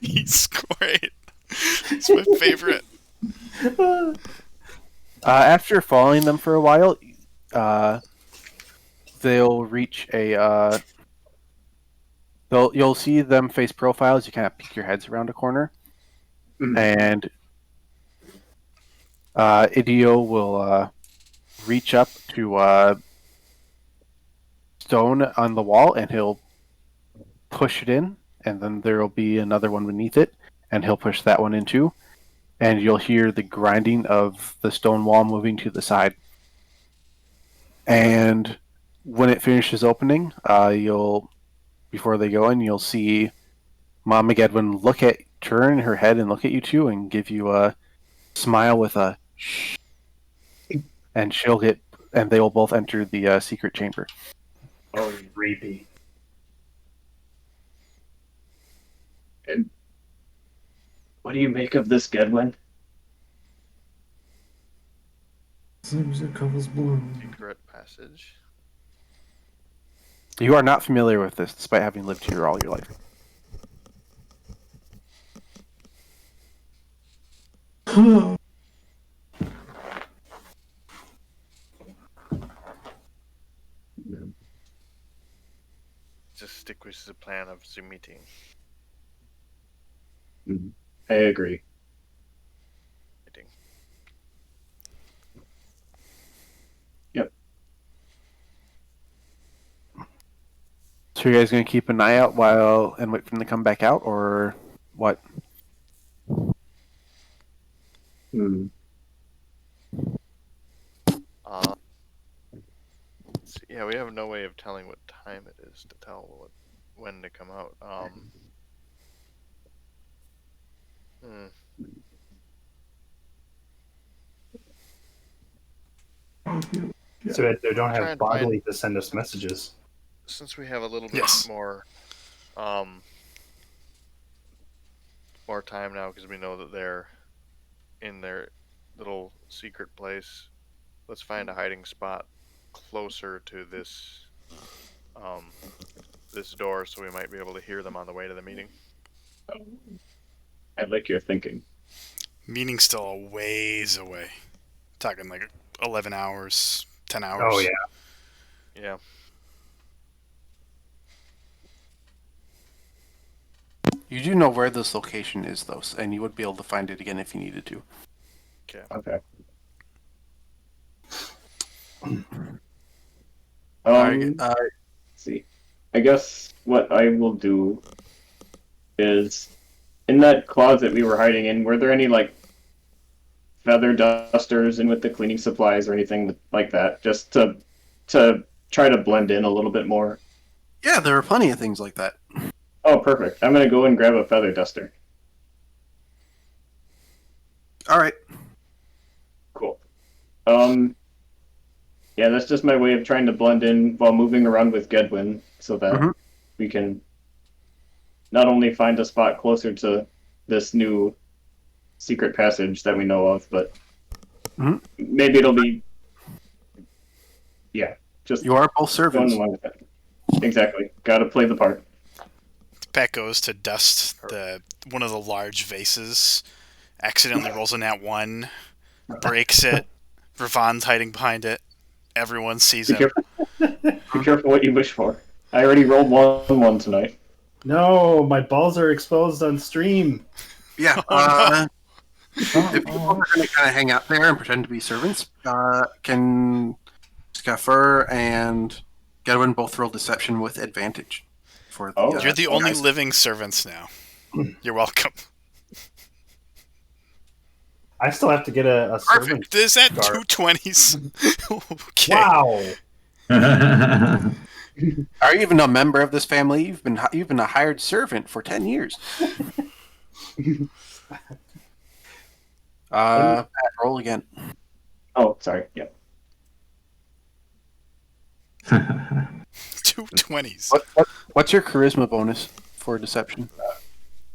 He's great. It's my favorite. After following them for a while, they'll reach a. You'll see them face profiles. You kind of peek your heads around a corner, and Idio will reach up to stone on the wall, and he'll push it in, and then there will be another one beneath it, and he'll push that one in too, and you'll hear the grinding of the stone wall moving to the side. And when it finishes opening, before they go in, you'll see Mama Gedwin turn her head and look at you two and give you a smile with a shh, and they will both enter the secret chamber. Oh, creepy. And what do you make of this, Gedwin? Seems it covers blood. Secret passage. You are not familiar with this, despite having lived here all your life. Just stick with the plan of the meeting. I agree. Yep. So you guys going to keep an eye out and wait for them to come back out, or what? Yeah, we have no way of telling what time it is to tell when to come out. So that they don't Try have and bodily to send us messages. Since we have a little bit more time now, because we know that they're in their little secret place, let's find a hiding spot closer to this this door, so we might be able to hear them on the way to the meeting. I like your thinking. Meeting's still a ways away. Talking like 11 hours, 10 hours. Oh, yeah. Yeah. You do know where this location is, though, and you would be able to find it again if you needed to. Okay. Let's see. I guess what I will do is, in that closet we were hiding in, were there any, like, feather dusters in with the cleaning supplies or anything like that, just to try to blend in a little bit more? Yeah, there are plenty of things like that. Oh, perfect. I'm going to go and grab a feather duster. All right. Cool. Yeah, that's just my way of trying to blend in while moving around with Gedwin, so that we can not only find a spot closer to this new secret passage that we know of, but maybe it'll be, just you are both servants. going along with it. Exactly. Got to play the part. Pat goes to dust one of the large vases, accidentally rolls a nat 1, breaks it. Ravan's hiding behind it. Everyone sees him. Be careful what you wish for. I already rolled 1-1 tonight. No, my balls are exposed on stream. Yeah. If people are going to kind of hang out there and pretend to be servants, can Scuffer and Gedwin both roll deception with advantage. For the, Oh. You're the only guys. living servants now. You're welcome. I still have to get a servant. Perfect. Is that Gar- 220s? Okay. Wow. Are you even a member of this family? You've been a hired servant for 10 years. Pat, roll again. Oh, sorry. Yeah. 220s. What's your charisma bonus for deception?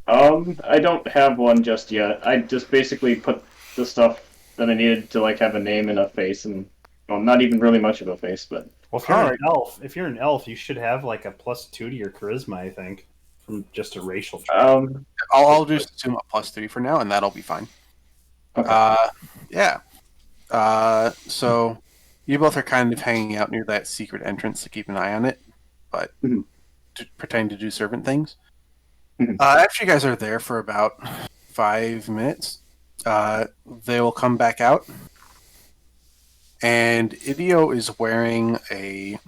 I don't have one just yet. I just basically put the stuff that I needed to like have a name and a face, and well, not even really much of a face, but Well, if you're Alright. an elf, you should have like a +2 to your charisma, I think, from just a racial trait. I'll just assume a +3 for now, and that'll be fine. okay. Yeah. So you both are kind of hanging out near that secret entrance to keep an eye on it, but Mhm. to pretend to do servant things. Mhm. After you guys are there for about 5 minutes, they will come back out, and Idio is wearing a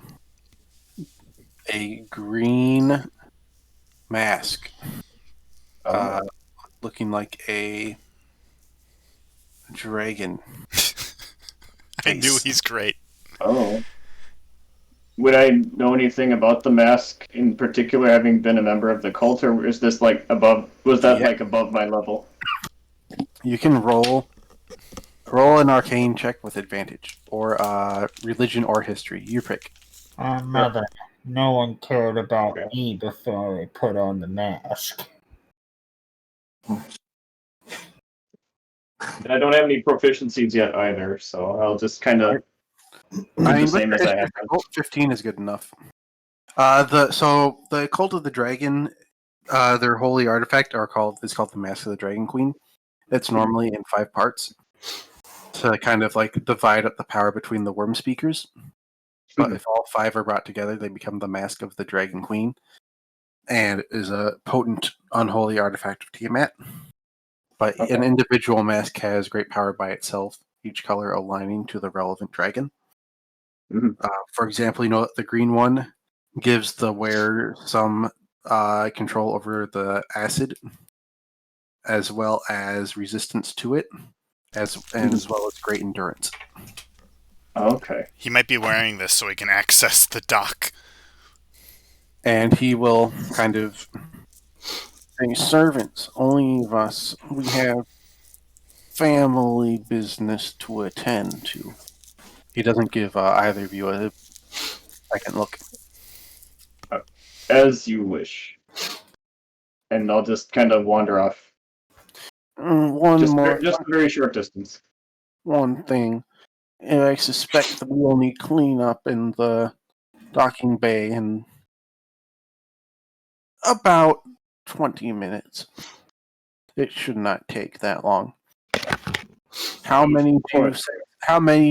green mask, looking like a dragon. I knew face. he's great. Oh. Would I know anything about the mask in particular, having been a member of the cult, or is this like above? Was that Yeah. like above my level? You can roll an arcane check with advantage, or religion or history. You pick. Mother, no one cared about Okay. me before they put on the mask. And I don't have any proficiencies yet either, so I'll just kind of I mean, the same with as the I have. history, 15 is good enough. The Cult of the Dragon, their holy artifact is called the Mask of the Dragon Queen. It's normally in 5 parts to kind of like divide up the power between the worm speakers. But if all 5 are brought together, they become the Mask of the Dragon Queen, and it is a potent unholy artifact of Tiamat. But Okay. an individual mask has great power by itself, each color aligning to the relevant dragon. Mhm. For example, the green one gives the wearer some control over the acid, as well as resistance to it, as well as great endurance. Okay. He might be wearing this so he can access the dock. And he will kind of say, "Servants, only of us. We have family business to attend to." He doesn't give either of you a second look. As you wish. And I'll just kind of wander off. Just a very short distance. One thing. I suspect that we'll need cleanup in the docking bay in about 20 minutes. It should not take that long. How many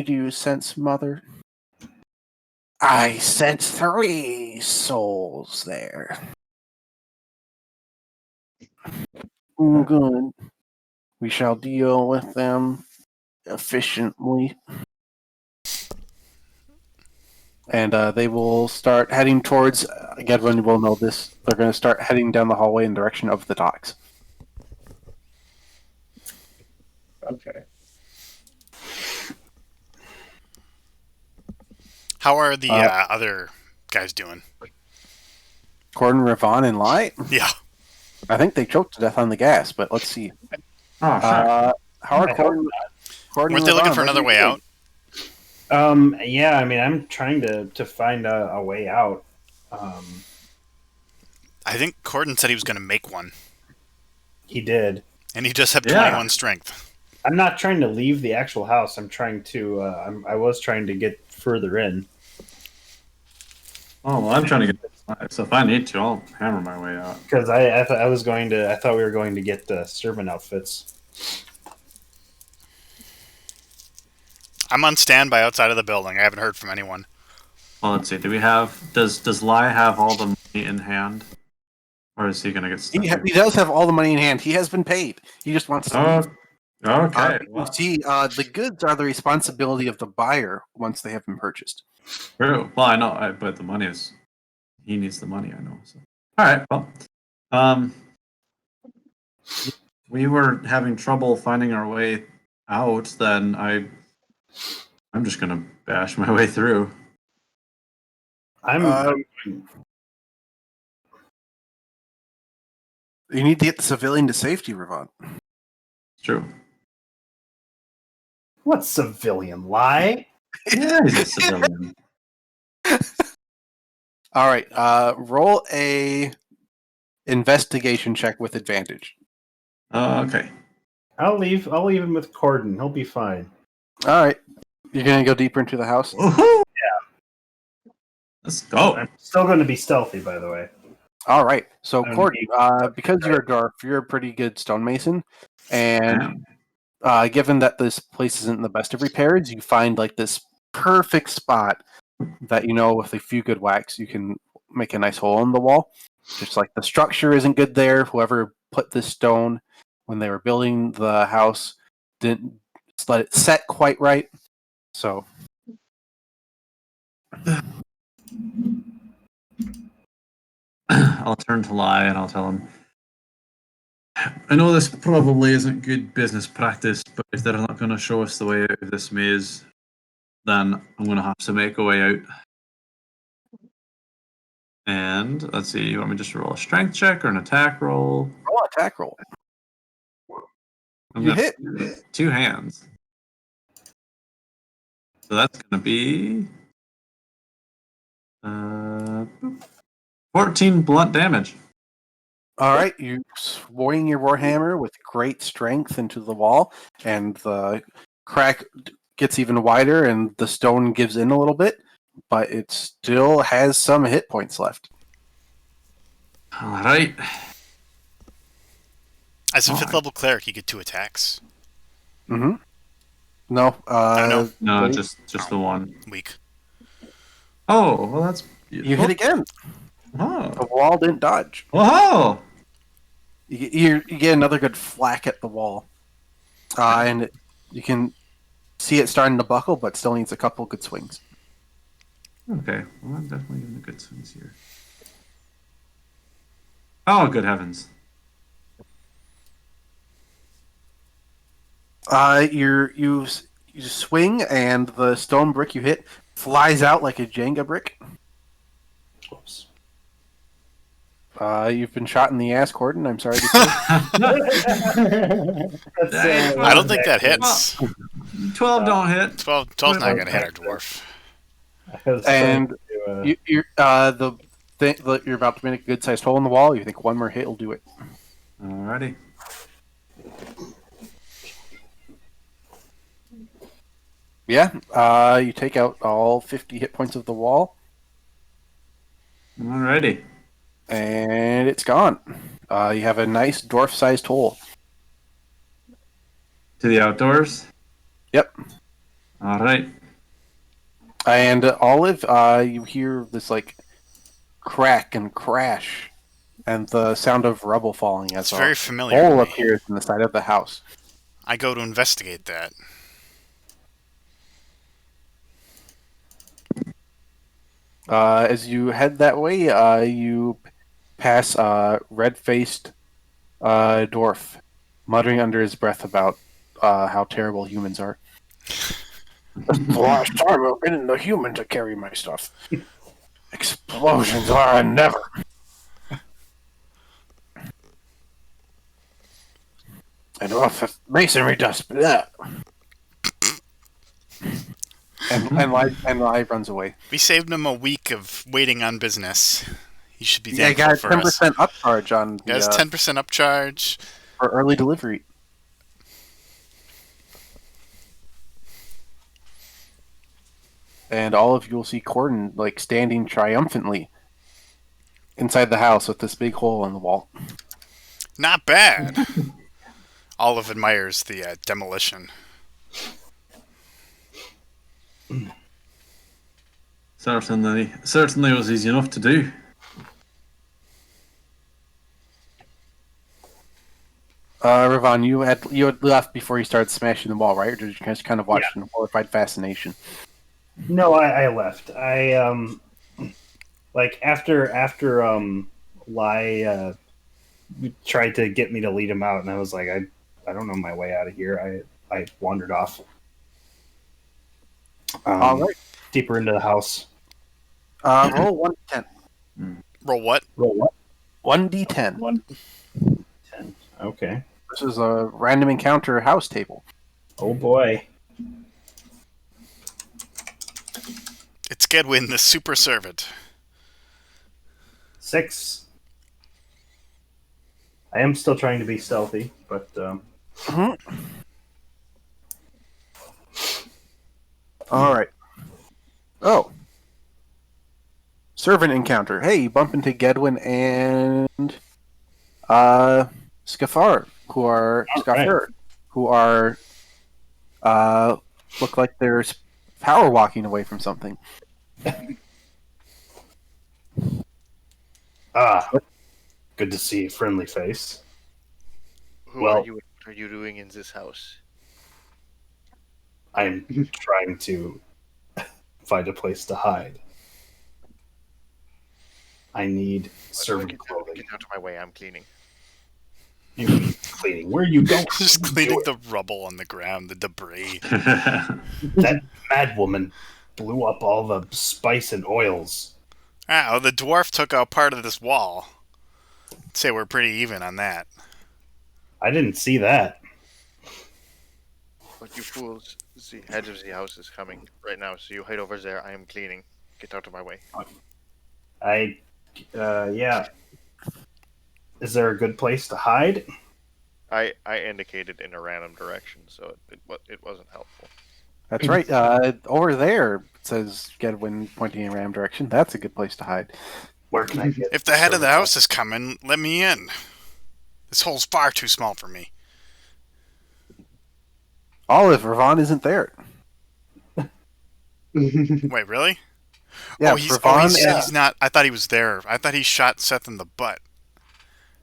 do you sense, Mother? I sense 3 souls there. Good. We shall deal with them efficiently. And they will start heading towards, Gedwin will know this, they're going to start heading down the hallway in the direction of the docks. Okay. How are the other guys doing? Corden, Ravon, and Light? Yeah. I think they choked to death on the gas, but let's see. Oh, shit. How are I hope Corden? Weren't they looking for another way out? Yeah, I mean, I'm trying to find a way out. I think Corden said he was going to make one, He did. and he just had Yeah. 21 strength. I'm not trying to leave the actual house. I'm trying to. I was trying to get further in. Oh, well, I'm trying to get this. So if I need to, I'll hammer my way out. Because I thought we were going to get the servant outfits. I'm on standby outside of the building. I haven't heard from anyone. Well, let's see. Does Lai have all the money in hand? Or is he going to get stuck? He does have all the money in hand. He has been paid. He just wants to leave. Okay. You see, the goods are the responsibility of the buyer once they have been purchased. True. Well, I know, but the money is. He needs the money. I know. So. All right. Well, um, we were having trouble finding our way out. Then I'm just gonna bash my way through. I'm You need to get the civilian to safety, Ravon. It's true. what civilian lie? Yeah, he's a civilian. All right. Roll a investigation check with advantage. Okay. I'll leave him with Corden. He'll be fine. All right. You're gonna go deeper into the house. Woohoo! Yeah. Let's go. I'm still going to be stealthy, by the way. All right. So, I'm Corden, because you're a dwarf, you're a pretty good stonemason, and given that this place isn't the best of repairs, you find like this perfect spot that with a few good whacks you can make a nice hole in the wall. Just like the structure isn't good there. Whoever put this stone when they were building the house didn't let it set quite right. So I'll turn to Lie and I'll tell him. I know this probably isn't good business practice, but if they're not going to show us the way out of this maze, then I'm going to have to make a way out. And let's see, you want me just to roll a strength check or an attack roll? roll an attack roll. I'm You gonna hit. 2 hands. So that's going to be 14 blunt damage. All right, you swing your warhammer with great strength into the wall, and the crack gets even wider, and the stone gives in a little bit, but it still has some hit points left. All right. As a 5th level cleric, you get 2 attacks. Mm-hmm. No, no. No, wait. just the one. Weak. Oh, well, that's beautiful. You hit again. Oh. The wall didn't dodge. Oh. You get another good flack at the wall, and you can see it starting to buckle, but still needs a couple good swings. Okay, well, I'm definitely getting the good swings here. Oh, good heavens. You swing, and the stone brick you hit flies out like a Jenga brick. Whoops. You've been shot in the ass, Corden. I'm sorry to say. I don't think that hits. 12 don't hit. 12's not going to hit our dwarf. And you're about to make a good-sized hole in the wall. You think one more hit will do it. Alrighty. Yeah, you take out all 50 hit points of the wall, Alrighty. and it's gone. You have a nice dwarf-sized hole. To the outdoors? Yep. Alright. And Olive, you hear this like crack and crash, and the sound of rubble falling as It's a very familiar to hole me. appears in the side of the house. I go to investigate that. As you head that way, you pass a red-faced dwarf, muttering under his breath about how terrible humans are. The last time I've been in the human to carry my stuff. Explosions are a never. And rough masonry dust. Blah. And Live runs away. We saved him a week of waiting on business. He should be Yeah, I thankful got a for us. 10% upcharge on He has the 10% upcharge. for early delivery. And all of you will see Corden like standing triumphantly inside the house with this big hole in the wall. Not bad. Olive admires the demolition. Certainly was easy enough to do. Ravon, you had left before you started smashing the wall, right? Or did you guys kind of watch in horrified fascination? No, I left. Like after Lai tried to get me to lead him out, and I was like, I don't know my way out of here. I wandered off. All right. Deeper into the house. Roll 1d10. Roll what? Roll what? 1d10. 10. Okay. This is a random encounter house table. Oh boy. It's Gedwin, the super servant. 6. I am still trying to be stealthy, but All right. Oh. Servant encounter. Hey, you bump into Gedwin and Scafar, who are look like there's power walking away from something. good to see a friendly face. Who Well- are you? What are you doing in this house? I'm trying to find a place to hide. I need servant Get clothing. out of my way. I'm cleaning. You need cleaning. Where are you going? Just Do cleaning it. the rubble on the ground, the debris. That mad woman blew up all the spice and oils. Oh, the dwarf took out part of this wall. I'd say we're pretty even on that. I didn't see that. But you fools, the head of the house is coming right now, so you hide over there. I am cleaning. Get out of my way. Yeah. Is there a good place to hide? I indicated in a random direction, so it wasn't helpful. That's right. Over there, says Gedwin, pointing in a random direction. That's a good place to hide. Where can I get? If the head of the servant house is coming, let me in. This hole's far too small for me. Olive, Ravon isn't there. Wait, really? Yeah, oh, he's Ravon. not. I thought he was there. I thought he shot Seth in the butt.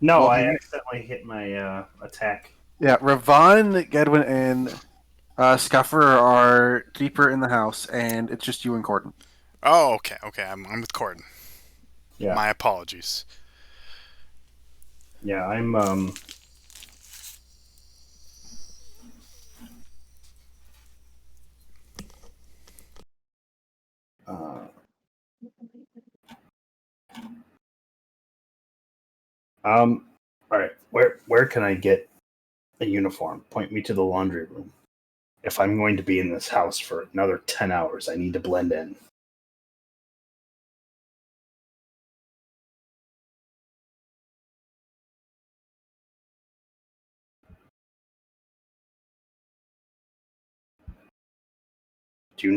No, Well, I accidentally hit my attack. Yeah, Ravon, Gedwin, and Scuffer are deeper in the house, and it's just you and Corden. Oh, okay. I'm with Corden. Yeah. My apologies. Yeah, I'm all right. Where can I get a uniform? Point me to the laundry room. If I'm going to be in this house for another 10 hours, I need to blend in. Do you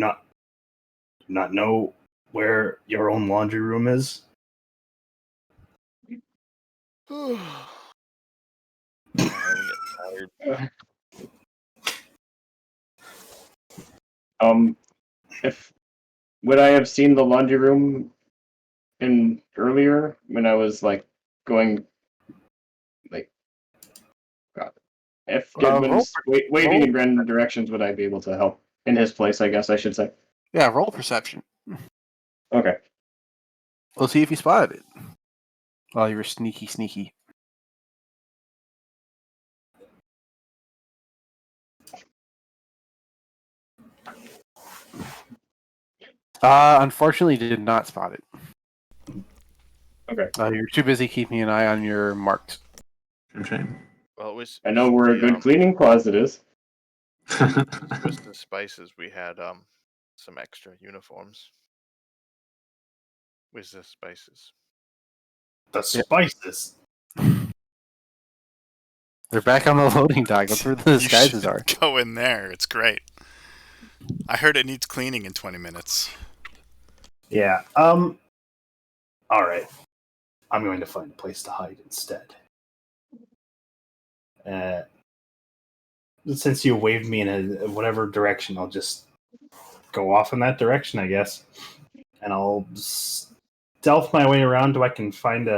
not know where your own laundry room is? I'm getting tired. If would I have seen the laundry room in earlier when I was like going like God. If Goodman's waving in random directions, would I be able to help in his place? I guess I should say. Yeah, roll perception. Okay. We'll see if you spotted it. While you were sneaky. Unfortunately, did not spot it. Okay. You're too busy keeping an eye on your marked. Shame. Well, it was. I know where a good cleaning closet is. With the spices, we had some extra uniforms. With the spices. The spices. They're back on the loading dock. That's where the You disguises should are. go in there. It's great. I heard it needs cleaning in 20 minutes. Yeah. All right. I'm going to find a place to hide instead. Since you waved me in a whatever direction, I'll just go off in that direction, I guess, and I'll stealth my way around till I can find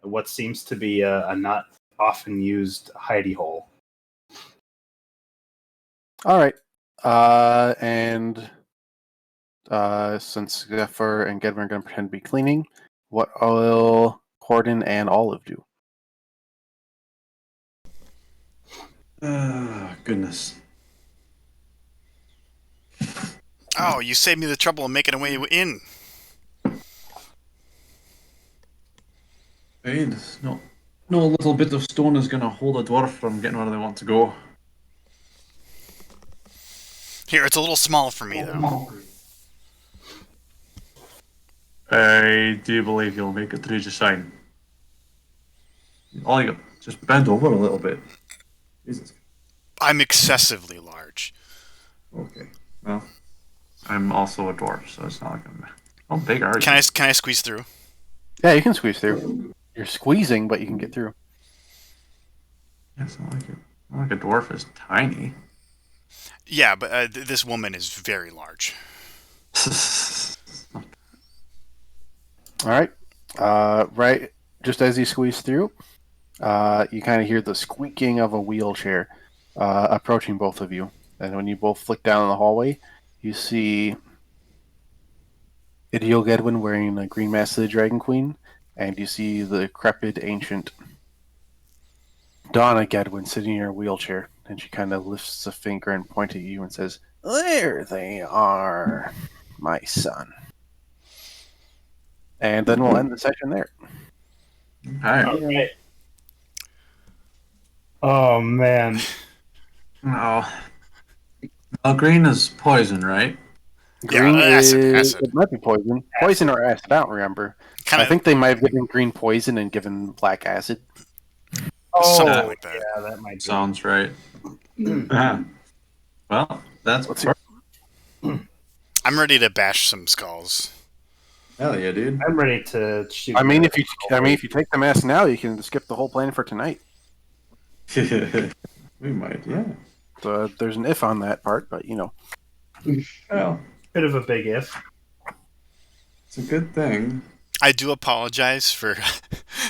what seems to be a not often used hidey hole. All right. And since Zephyr and Gedwin are going to pretend to be cleaning, what will Corden and Olive do? Goodness. Oh, you saved me the trouble of making a way in. Hey, no little bit of stone is going to hold a dwarf from getting where they want to go. Here, it's a little small for me, though. I do believe you'll make it through just fine. All you got, just bend over a little bit. Jesus. I'm excessively large. Okay. Well, I'm also a dwarf, so it's not like I'm. How big are you? Can I squeeze through? Yeah, you can squeeze through. You're squeezing, but you can get through. Yeah, it's not like it. Not like a dwarf is tiny. Yeah, but this woman is very large. All right. Right, just as you squeeze through, you kind of hear the squeaking of a wheelchair approaching both of you. And when you both flick down the hallway, you see Idiel Gedwin wearing a green mask of the Dragon Queen, and you see the decrepit ancient Donna Gedwin sitting in her wheelchair. And she kind of lifts a finger and points at you and says, "There they are, my son." And then we'll end the session there. Hi. All right. Oh man. No. Well, green is poison, right? Green acid, is acid. it might be poison. Poison or acid, I don't remember. Kind I of think they might have given green poison and given black acid. something like that. Yeah, that might be. Sounds right. Well, that's Let's perfect. I'm ready to bash some skulls. Hell yeah, dude. I'm ready to shoot. I mean, if you take the mask now, you can skip the whole plan for tonight. We might, yeah. So there's an if on that part, but you know. Well, Bit of a big if. it's a good thing. I do apologize for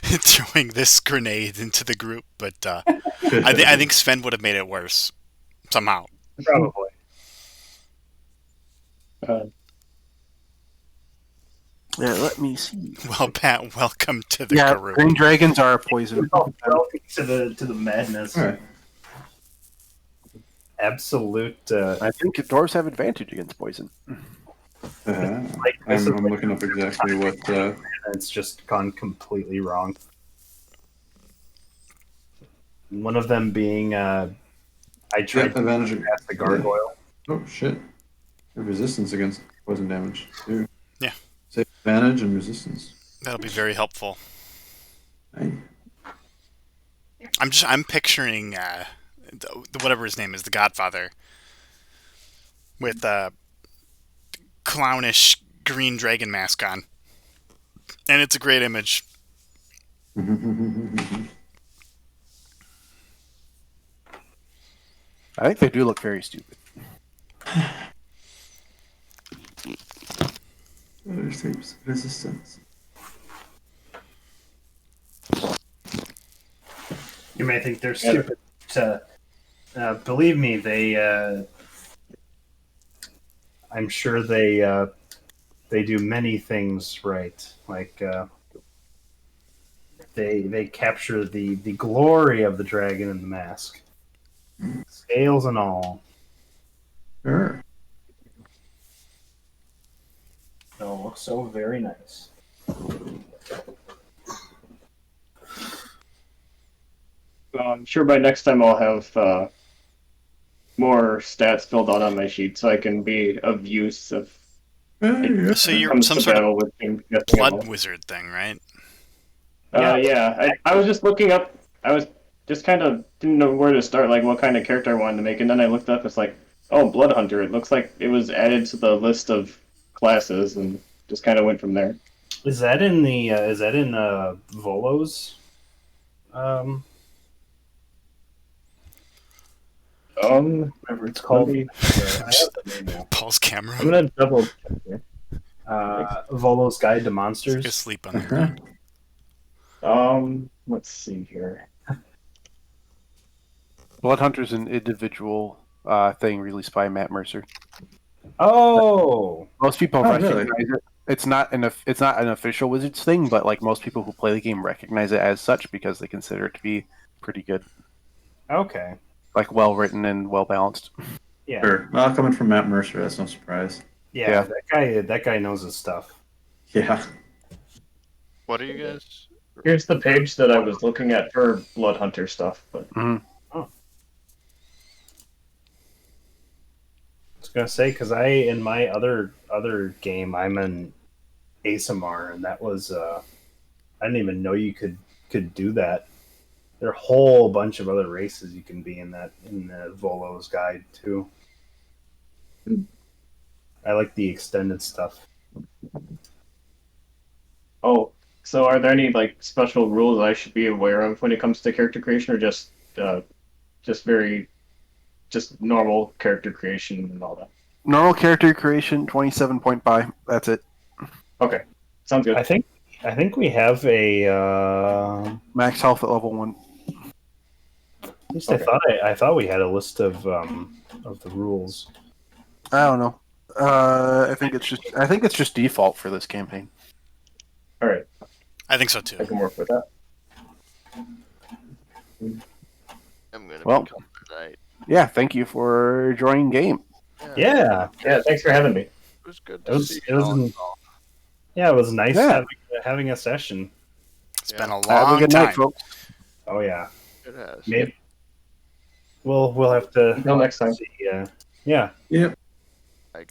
throwing this grenade into the group, but I think Sven would have made it worse somehow. Probably. Yeah, let me see. Well, Pat, welcome to the Yeah, group. green dragons are poison. Welcome to the madness. All right. Absolute. I think dwarves have advantage against poison. Like this is I'm looking up exactly what. it's just gone completely wrong. One of them being I tried to advantage. cast the gargoyle. Oh shit! Resistance against poison damage too. Yeah. Save advantage and resistance. That'll be very helpful. Hey. I'm picturing whatever his name is, the Godfather, with clownish green dragon mask on, and it's a great image. I think they do look very stupid. Resistance. You may think they're stupid. Believe me, they. I'm sure they do many things right. Like they capture the glory of the dragon in the mask, scales and all. Sure. It'll look so very nice. I'm sure by next time I'll have more stats filled out on my sheet so I can be of use if So you're comes some to sort of battle with things. blood wizard thing, right? Yeah. I was just looking up. I was just kind of didn't know where to start, like what kind of character I wanted to make, and then I looked up. It's like, oh, Blood Hunter. It looks like it was added to the list of classes, and just kind of went from there. Is that in the? Is that in Volo's? Whatever it's called. Let me- I have the name now. Paul's camera. I'm gonna double check here. Volo's Guide to Go Monsters. sleep on there. Let's see here. Bloodhunter's an individual thing released by Matt Mercer. Oh, Most people Oh, recognize really? it. It's not an official Wizards thing, but like most people who play the game recognize it as such because they consider it to be pretty good, okay. like well written and well balanced. Yeah, Sure. Well, coming from Matt Mercer, that's no surprise. yeah. Yeah. That guy knows his stuff. Yeah. What are you guys? Here's the page that I was looking at for Blood Hunter stuff, but Mhm. I was gonna say because in my other game I'm an ASMR, and that was I didn't even know you could do that. There are a whole bunch of other races you can be in the Volo's guide too. I like the extended stuff. oh, so are there any like special rules I should be aware of when it comes to character creation, or just very just normal character creation and all that? Normal character creation, 27 point buy. That's it. Okay, sounds good. I think we have a. Max health at level 1. At least Okay. I thought we had a list of the rules. I don't know. I think it's just default for this campaign. All right, I think so I too. can work with that. I'm gonna Well. become tonight. Yeah, thank you for joining game. Yeah, Yeah, thanks for having me. It was good it to was see it was you. yeah, it was nice Yeah. having a session. It's been a Have a long good time. night, folks. Oh yeah, It has. maybe we'll have to Until next time. see. Yeah. Yep. I got